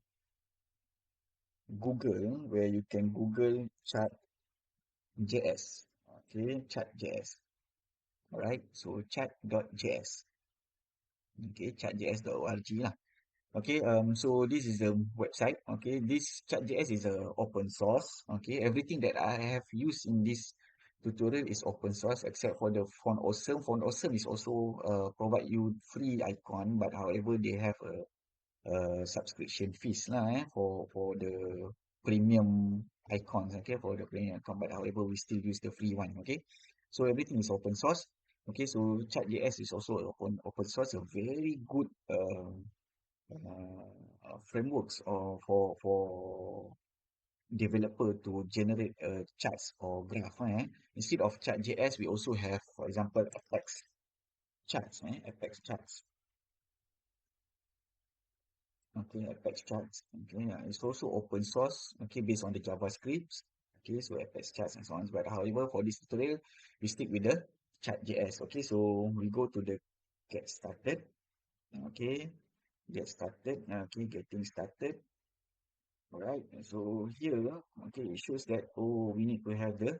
Google, where you can Google chart.js. Okay, chart.js. Alright, so chart.js. Okay, chartjs.org lah. Okay, so this is the website. Okay, this chart.js is a open source. Okay, everything that I have used in this tutorial is open source except for the font awesome. Font awesome is also provide you free icon, but however they have a subscription fees lah for the premium icons. Okay, for the premium icon, but however we still use the free one. Okay, so everything is open source. Okay, so ChartJS is also open source, a very good frameworks or for developer to generate charts or graph. Instead of ChartJS, we also have, for example, Apex charts. Apex charts. Okay, Apex charts. Okay, yeah, it's also open source. Okay, based on the JavaScript. Okay, so Apex charts and so on. But however, for this tutorial, we stick with the ChartJS. Okay, so we go to the get started. Okay, get started. Okay, getting started. Alright, so here, okay, it shows that, oh, we need to have the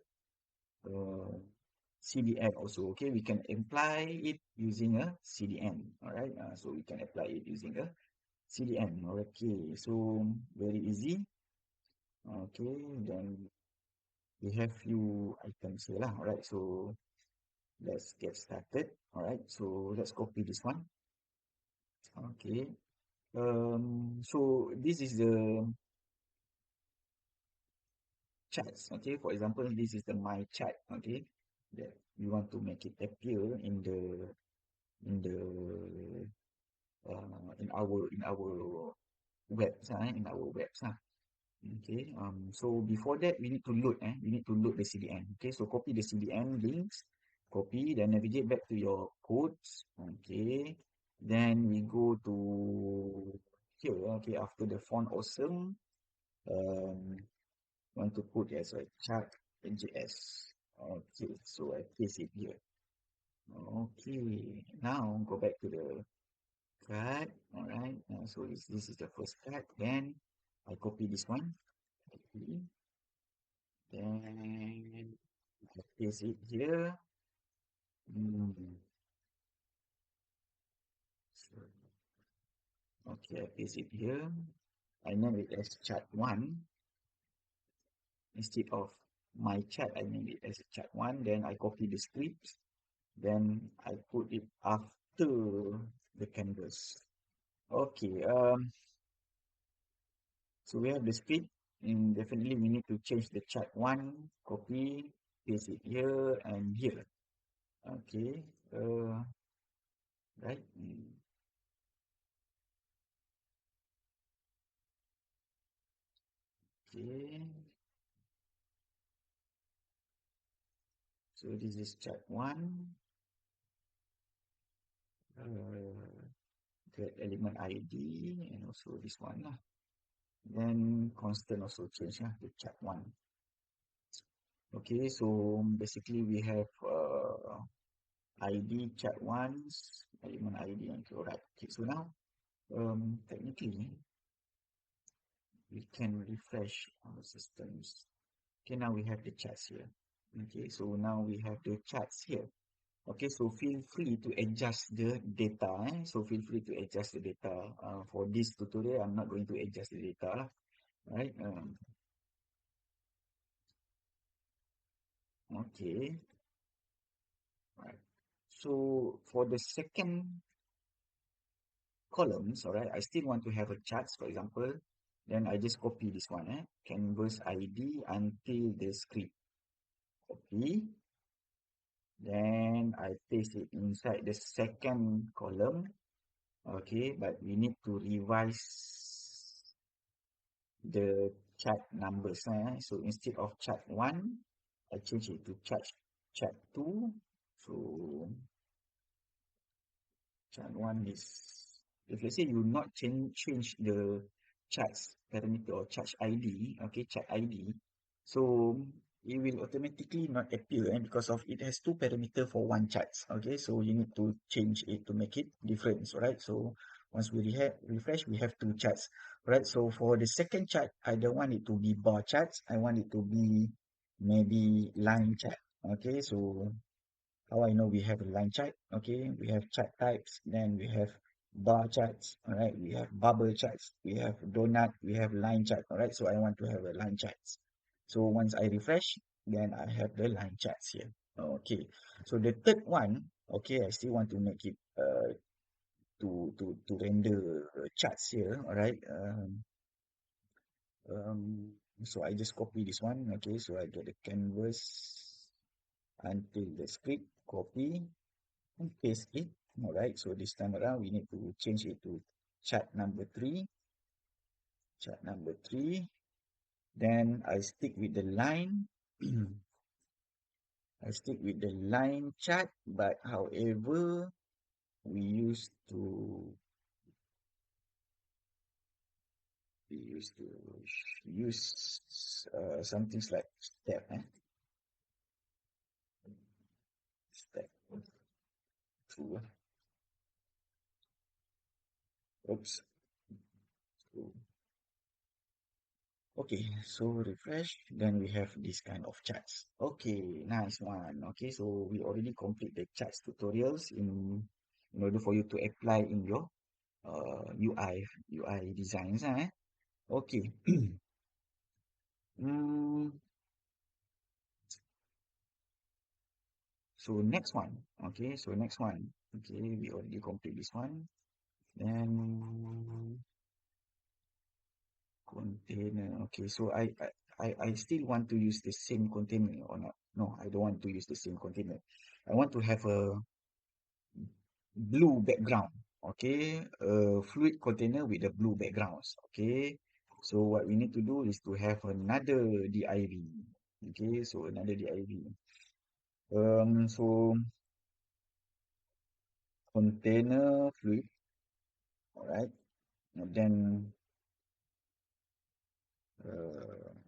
CDN also. Okay, we can apply it using a CDN. Alright, so we can apply it using a CDN. Okay, so very easy. Okay, then we have few items here lah. Alright, so let's get started. Alright, so let's copy this one. Okay, so this is the charts. Okay, for example, this is the my chart. Okay, that we want to make it appear in the in our webs, in our webs. Okay, so before that we need to load the CDN. Okay, so copy the CDN links, copy, then navigate back to your codes. Okay, then we go to here. Okay, after the font awesome, um, want to put as a ChartJS. Okay, so I paste it here. Okay, now go back to the card. All right, so this is the first card. Then I copy this one. Copy. Then I paste it here. Hmm. So, okay, I paste it here. I name it as chart one instead of my chart. I name it as chart one. Then I copy the script. Then I put it after the canvas. Okay. So we have the script. And definitely we need to change the chart one. Copy, paste it here and here. Okay. Right. Okay. So this is chart one, get element ID, and also this one lah. Then constant also change lah to chart one. Okay, so basically we have ID chart ones, element ID and chloride. Okay, so now technically we can refresh our systems. Okay, now we have the charts here. Okay, so now we have the charts here. Okay, so feel free to adjust the data. So feel free to adjust the data. For this tutorial, I'm not going to adjust the data lah. Right? Okay. Right. So for the second columns, alright, I still want to have a charts, for example. Then I just copy this one, canvas ID until the script. Copy. Then I paste it inside the second column. Okay, but we need to revise the chart numbers. So instead of chart 1, I change it to chart 2. So chart 1 is, if let's say you not change the charts parameter or chart ID, okay, chart ID, so it will automatically not appear because of it has two parameter for one charts. Okay, so you need to change it to make it different, right? So once we refresh, we have two charts, right? So for the second chart, I don't want it to be bar charts. I want it to be maybe line chart. Okay, so how I know we have a line chart? Okay, we have chart types, then we have bar charts, all right, we have bubble charts, we have donut, we have line chart, all right, so I want to have a line charts. So once I refresh, then I have the line charts here. Okay, so the third one, okay, I still want to make it to render charts here, all right. So I just copy this one. Okay, so I get the canvas until the script, copy and paste it. All right, so this time around we need to change it to chart number 3. Chart number 3. Then I stick with the line. I stick with the line chart, but however, we used to use something like step, step 2. Oops. So, okay, so refresh, then we have this kind of charts. Okay, nice one. Okay, so we already complete the charts tutorials in order for you to apply in your UI designs. Okay. mm, so next one. Okay, so next one. Okay, we already complete this one. Then container. Okay, so I still want to use the same container or not. No, I don't want to use the same container. I want to have a blue background. Okay, a fluid container with a blue backgrounds. Okay, so what we need to do is to have another div. Okay, so another div. So container fluid. All right, and then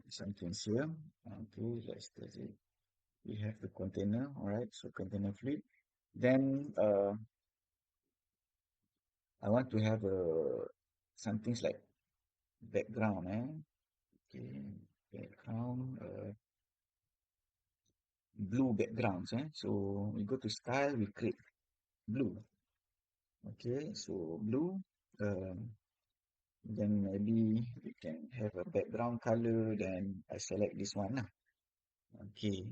something here. Okay, let's test it. We have the container. All right, so container fluid. Then I want to have some things like background. Okay, background. Blue backgrounds. So we go to style. We click blue. Okay, so blue. Um, then maybe we can have a background color. Then I select this one lah. Okay.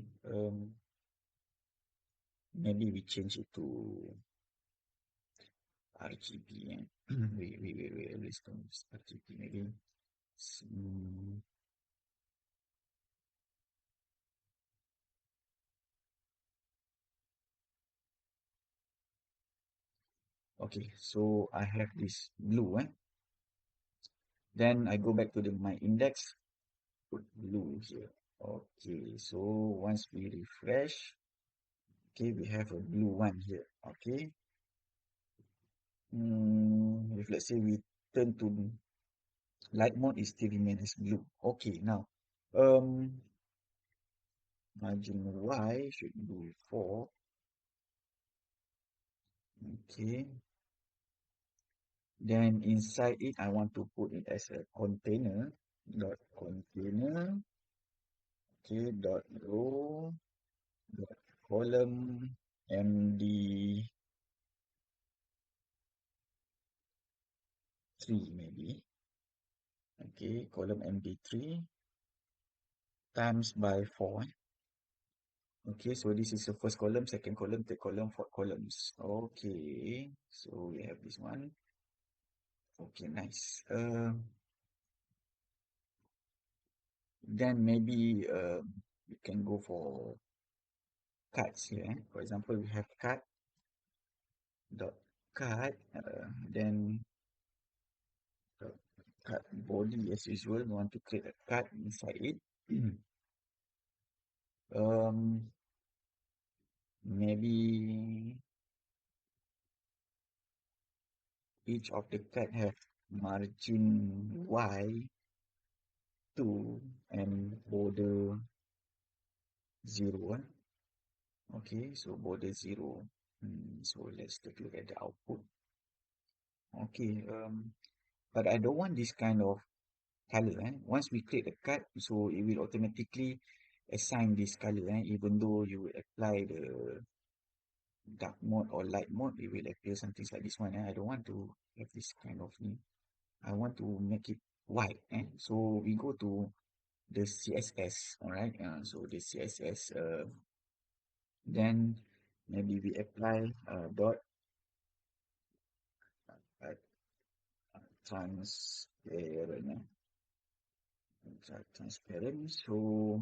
Maybe we change it to RGB. Wait. Let's go RGB maybe. Mm, okay, so I have this blue. Then I go back to my index. Put blue here. Okay, so once we refresh, okay, we have a blue one here. Okay. If let's say we turn to light mode, it still remains as blue. Okay, now um margin Y should be 4. Okay. Then inside it, I want to put it as a container. Dot container. Okay. Dot row. Dot column. MD3 maybe. Okay. Column MD3 times by 4. Okay, so this is the first column, second column, third column, fourth columns. Okay, so we have this one. Okay, nice. Then maybe we can go for cuts here. For example, we have cut dot cut, then dot cut body as usual. We want to create a cut inside it. um, Maybe each of the cut have margin Y 2 and border 0. Okay, so border 0. So let's take a look at the output. Okay, but I don't want this kind of color. Once we create a cut, so it will automatically assign this color. Even though you will apply the dark mode or light mode, it will appear something like this one. I don't want to have this kind of thing. I want to make it white. So we go to the CSS. All right. So the CSS. Then maybe we apply dot uh, transparent. Transparent. So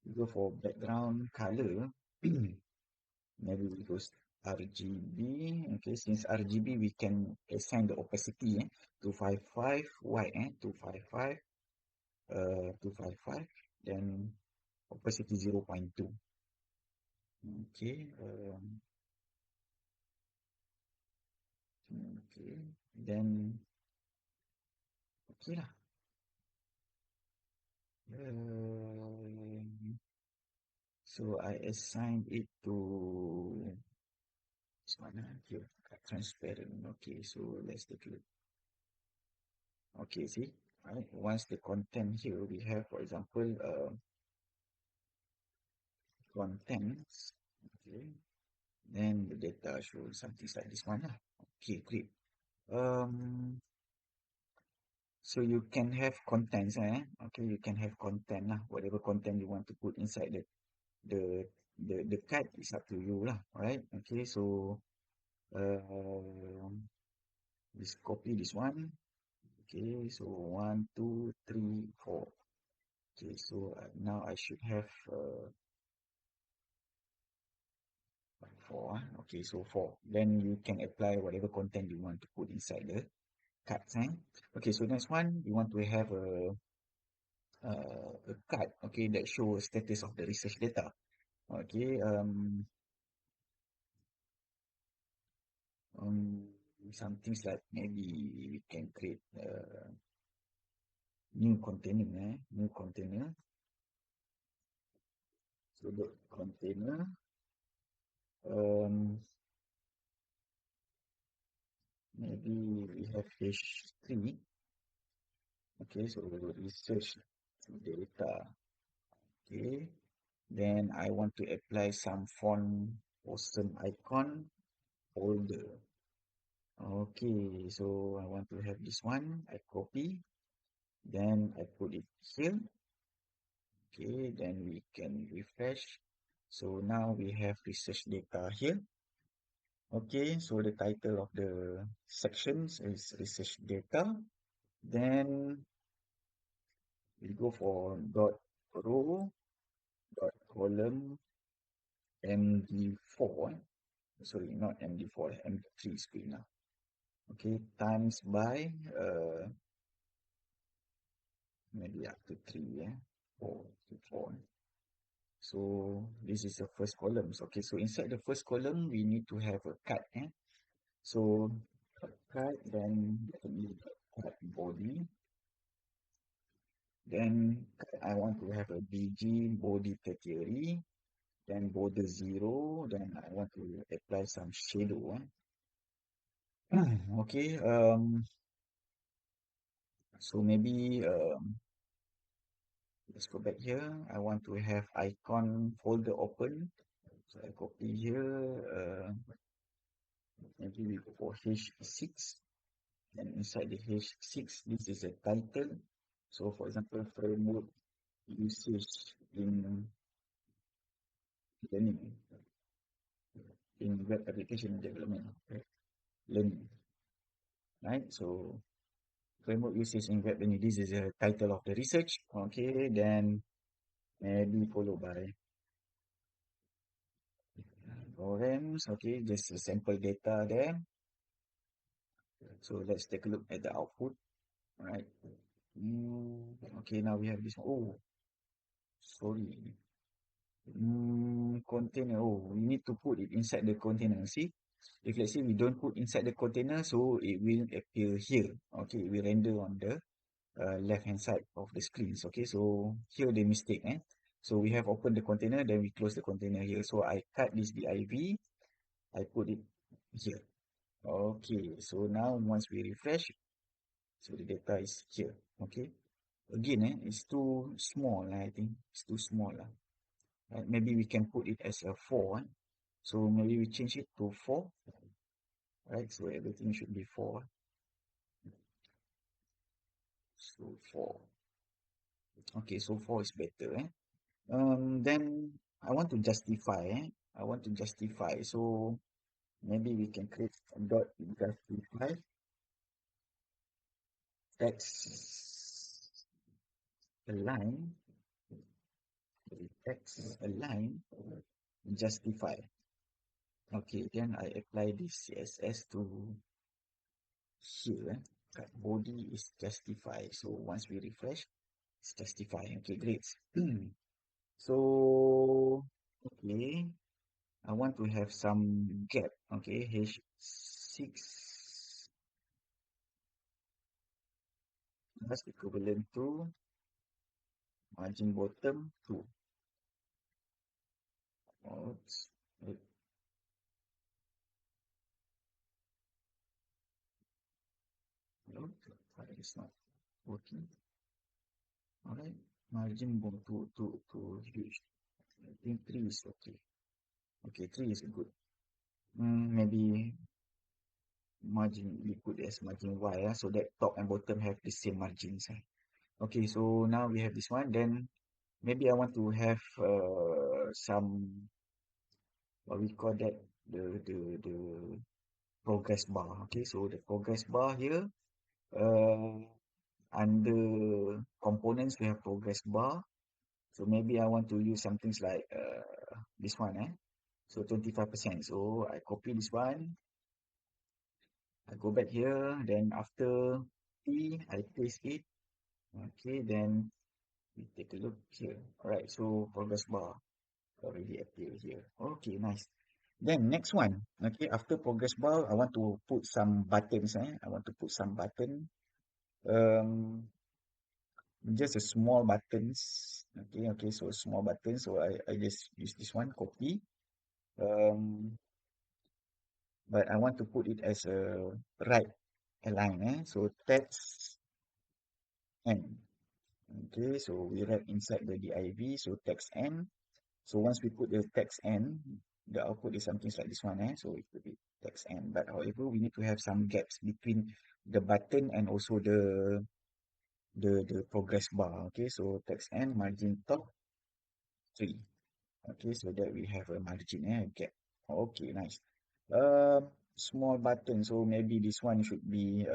we go for background color. Maybe we go RGB. Okay, since RGB we can assign the opacity 255 white 255 255 then opacity 0.2. Okay, okay, then okay lah. So I assign it to this one here, transparent. Okay, so let's take a look. Okay, see, right? Once the content here we have, for example, contents. Okay, then the data shows something like this one lah. Okay, great. So you can have contents, okay, you can have content lah. Whatever content you want to put inside the the card is up to you lah. Alright, okay, so just copy this one. Okay, so 1, 2, 3, 4. Okay, so now I should have four. Okay, so four. Then you can apply whatever content you want to put inside the cards. Okay, so next one, we want to have a card, okay, that shows status of the research data. Okay, um, some things like maybe we can create a new container, new container. So the container, um, maybe we have h3. Okay, so research data. Okay, then I want to apply some font awesome icon folder. Okay, so I want to have this one. I copy, then I put it here. Okay, then we can refresh. So now we have research data here. Okay, so the title of the sections is research data. Then we go for dot row, dot column, MD4. Sorry, not MD4, MD3 screen now. Okay, times by maybe up to 3, 4 to 4. So this is the first column. Okay, so inside the first column, we need to have a cut. So cut, then definitely cut body. Then I want to have a BG body category. Then border 0. Then I want to apply some shadow. Okay, so maybe let's go back here. I want to have icon folder open. So I copy here. Maybe we go for H6. And inside the H6, this is a title. So for example, framework usage in learning, in web application development, right? Learning, right? So framework usage in web learning. This is the title of the research. Okay, then maybe followed by programs. Okay, just a sample data there. So let's take a look at the output. All right. Okay, now we have this one. Oh, sorry. Container. Oh, we need to put it inside the container. See, if let's say we don't put inside the container, so it will appear here. Okay, it will render on the left hand side of the screens. Okay, so here the mistake. So we have opened the container, then we close the container here. So I cut this div, I put it here. Okay, so now once we refresh, so the data is here. Okay, again, it's too small. I think it's too small. Right? Maybe we can put it as a 4. So maybe we change it to 4. Right? So everything should be 4. So 4. Okay, so 4 is better. Then I want to justify. I want to justify. So maybe we can create a dot justify text align. Text align justify. Okay, then I apply this CSS to here. Body is justify. So once we refresh, it's justify. Okay, great. So okay, I want to have some gap. Okay, H6 that's equivalent to margin bottom 2. Oops. Wait, no, it's not working. Alright, margin bottom 2 huge. I think 3 is okay. Okay, 3 is good. Maybe margin we put as margin Y, so that top and bottom have the same margins. Okay, so now we have this one. Then maybe I want to have some what we call that the progress bar. Okay, so the progress bar here uh, under components we have progress bar. So maybe I want to use some things like this one. So 25%. So I copy this one. I go back here. Then after T, I paste it. Okay. Then we take a look here. Alright. So progress bar already appear here. Okay. Nice. Then next one. Okay. After progress bar, I want to put some buttons. I want to put some button. Um, just a small buttons. Okay. Okay. So small buttons. So I just use this one. Copy. Um, but I want to put it as a right align. So text N. Okay, so we write inside the div, so text N. So once we put the text N, the output is something like this one. So it will be text N. But however, we need to have some gaps between the button and also the progress bar. Okay, so text N margin top 3. Okay, so that we have a margin gap. Okay, nice. Small button. So maybe this one should be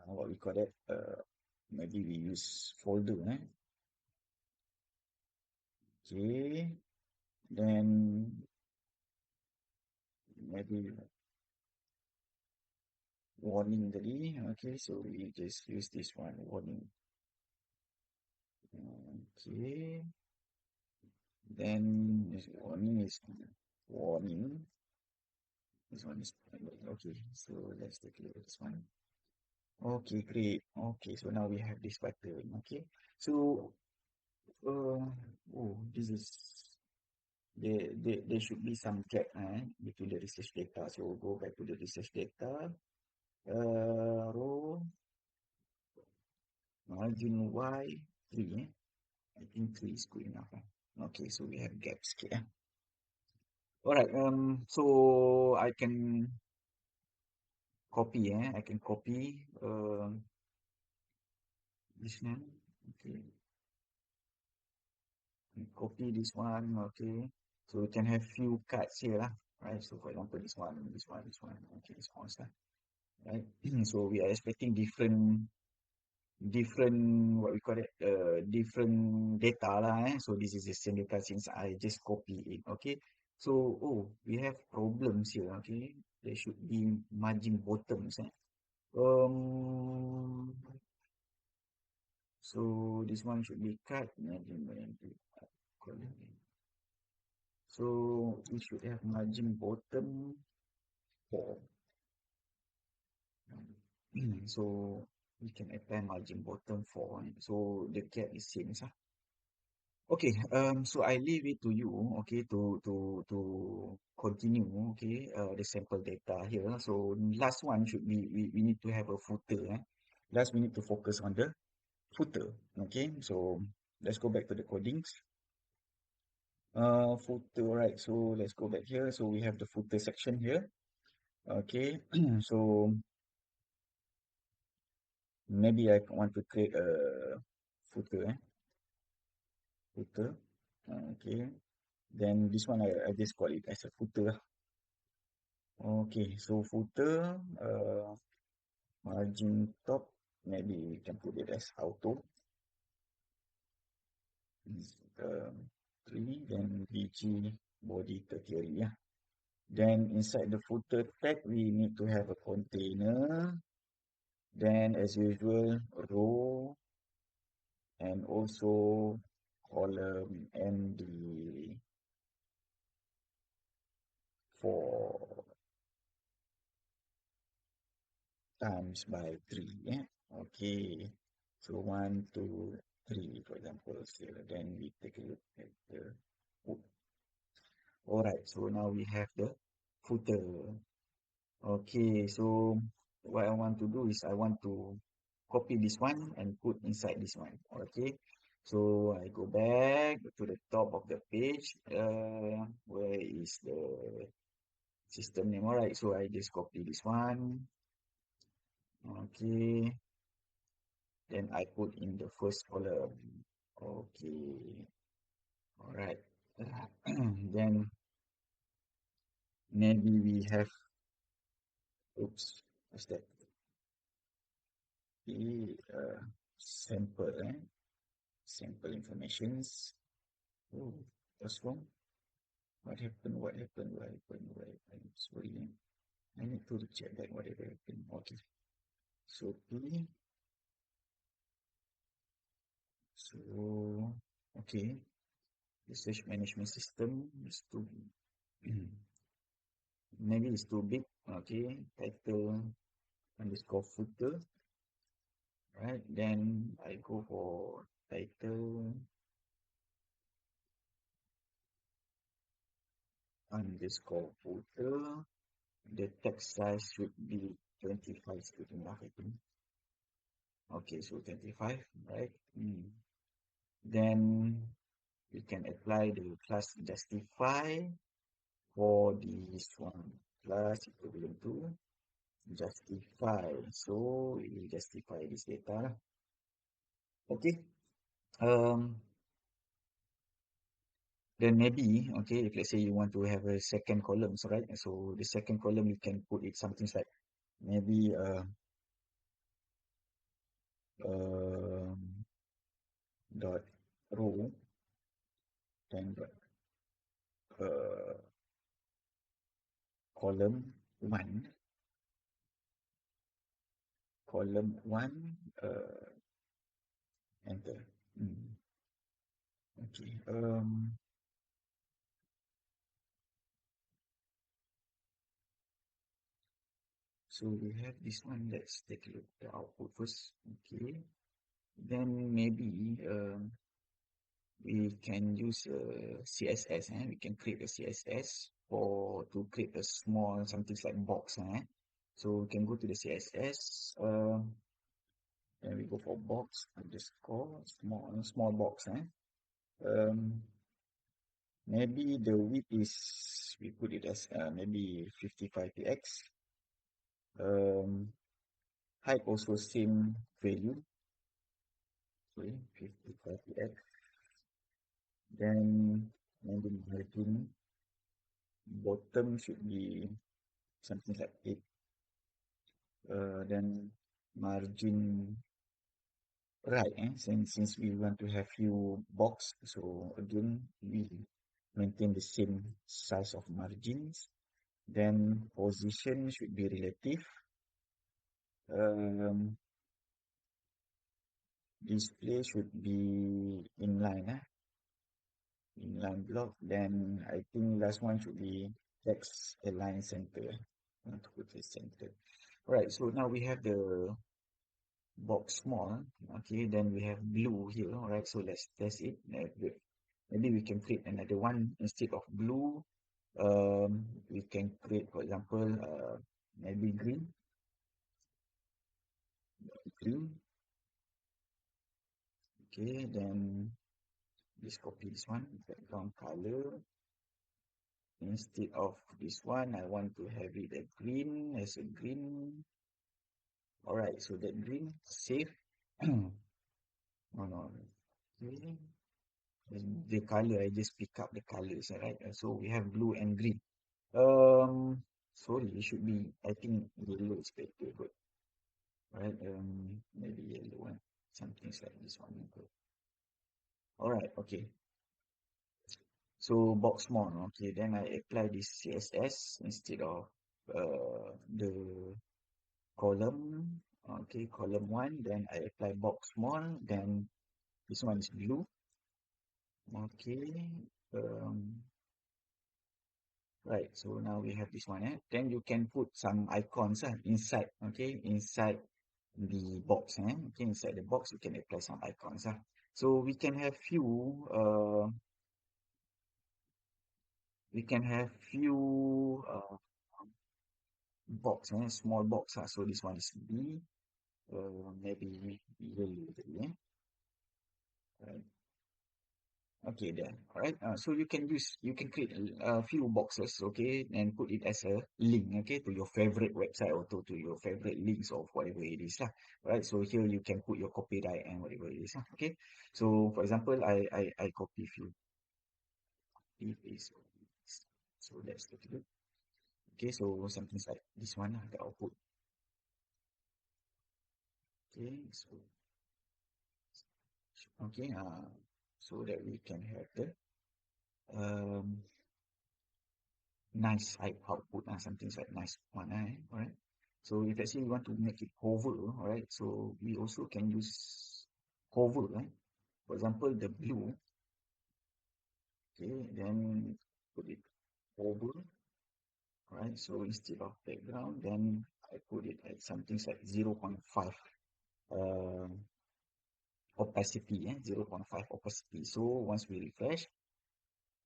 what we call that. Maybe we use folder. Okay, then maybe warning tadi. Okay, so we just use this one warning. Okay, then this warning is warning. This one is okay. So let's take a look at this one. Okay, great. Okay, so now we have this button. Okay, so this is there should be some gap between the research data. So we'll go back to the research data. Row margin Y 3. I think 3 is good enough. Okay, so we have gaps here. Alright, so I can copy, I can copy this one. Okay, copy this one. Okay, so we can have few cards here, right? So for example, this one, this one, this one. Okay, this one, right? So we are expecting different what we call it different data so this is the same data since I just copy it. Okay, so we have problems here. Okay, there should be margin bottoms um so this one should be cut so we should have margin bottom 4. So we can apply margin bottom 4 so the gap is same. Okay, so I leave it to you, okay, to continue, okay, the sample data here. So last one should be we need to have a footer. Last we need to focus on the footer. Okay, so let's go back to the codings. Footer, right? So let's go back here. So we have the footer section here. Okay, so maybe I want to create a footer, footer. Okay, then this one I just call it as a footer. Okay, so footer, margin top, maybe we can put it as auto. Is, 3, then VG body category, yeah. Then inside the footer tag, we need to have a container. Then as usual, row and also column and the for times by 3. Yeah. Okay. So 1, 2, 3, for example. So then we take a look at the foot. Alright, so now we have the footer. Okay, so what I want to do is I want to copy this one and put inside this one. Okay, so I go back to the top of the page. Where is the system name? Alright, so I just copy this one. Okay, then I put in the first column. Okay, alright. Then maybe we have, oops, what's that? The sample, sample informations. Oh, what's wrong? What happened? What happened? What happened? What happened? Sorry, I need to check back whatever happened. Okay. So P. So okay. Research management system is too maybe it's too big. Okay. Title underscore footer. Right. Then I go for title underscore footer. The text size should be 25 is good enough, I think. Okay, so 25, right? Then we can apply the class justify for this one. Class equivalent to justify. So we will justify this data. Okay. Um, then maybe, okay, if let's say you want to have a second column, so right? So the second column you can put it something like maybe um dot row then dot uh column one column one enter. Okay. So we have this one. Let's take a look at the output first. Okay. Then maybe we can use CSS. We can create a CSS for to create a small something like box. So we can go to the CSS. Then we go for box underscore small box. Um, maybe the width is we put it as maybe 55 px. Height also same value. Okay, 55 px. Then maybe margin bottom should be something like 8. Then margin right. Since we want to have few box, so again we maintain the same size of margins. Then position should be relative. Um, display should be inline, inline block. Then I think last one should be text align center. I want to put the center. Right. So now we have the box small. Okay. Then we have blue here. All right. So let's test it. Maybe we can create another one instead of blue. We can create, for example, maybe green. Green. Okay. Then just copy this one. Background color. Instead of this one, I want to have it a green as a green. Alright, so that green, save. Oh no. Okay. The color, I just pick up the colors, alright. So we have blue and green. Sorry, it should be, I think yellow is better, but right, maybe yellow one. Something like this one. Alright, okay. So box more, okay. Then I apply this CSS instead of the column. Okay, column one. Then I apply box small. Then this one is blue. Okay. Right. So now we have this one. Then you can put some icons inside. Okay, inside the box. Okay, inside the box you can apply some icons. So we can have few. We can have few box. Small box. So this one is B. Maybe yellow. Right. Okay, then. All right. So you can create a few boxes, okay, and put it as a link, okay, to your favorite website or to your favorite links of whatever it is, lah. Right. So here you can put your copyright and whatever it is, okay. So for example, I copy few. It is so let's take a look. Okay, so something like this one, the output. Okay, so okay, so that we can have the um nice output, something like nice one, all right. So if let's say we want to make it hover, all right, so we also can use hover, right? For example, the blue, okay, then put it hover, right? So instead of background, then I put it at something like 0.5 uh, opacity, 0.5 opacity. So once we refresh,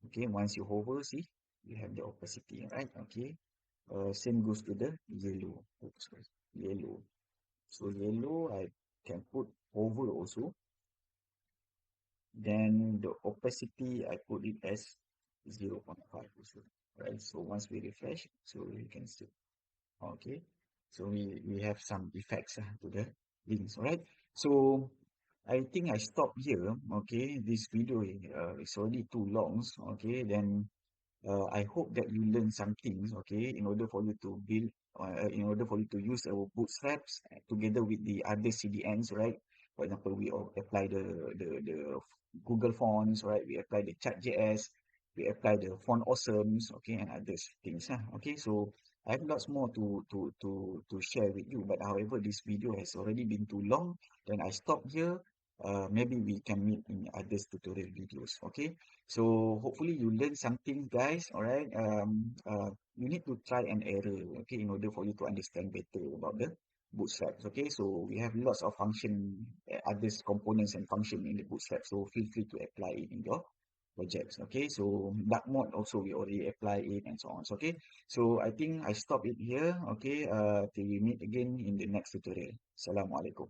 okay, once you hover, see, you have the opacity, right? Okay. Same goes to the yellow. Oops, sorry, yellow. So yellow, I can put over also. Then the opacity, I put it as 0.5 also. Right. So once we refresh, so you can see. Okay. So we have some effects to the links. All right. So I think I stop here. Okay. This video is already too long. Okay. Then I hope that you learn some things, okay, in order for you to build, in order for you to use our bootstraps together with the other CDNs, right? For example, we all apply the Google fonts, right? We apply the ChartJS, we apply the font awesomes, okay, and other things, okay. So I have lots more to share with you, but however, this video has already been too long. Then I stop here. Maybe we can meet in other tutorial videos, okay? So hopefully you learn something, guys. All right. You need to try and error, okay, in order for you to understand better about the bootstraps. Okay. So we have lots of function, other components and function in the bootstrap. So feel free to apply it in your projects. Okay. So dark mode also we already apply it and so on. So, okay. So I think I stop it here. Okay. Till we meet again in the next tutorial. Assalamualaikum.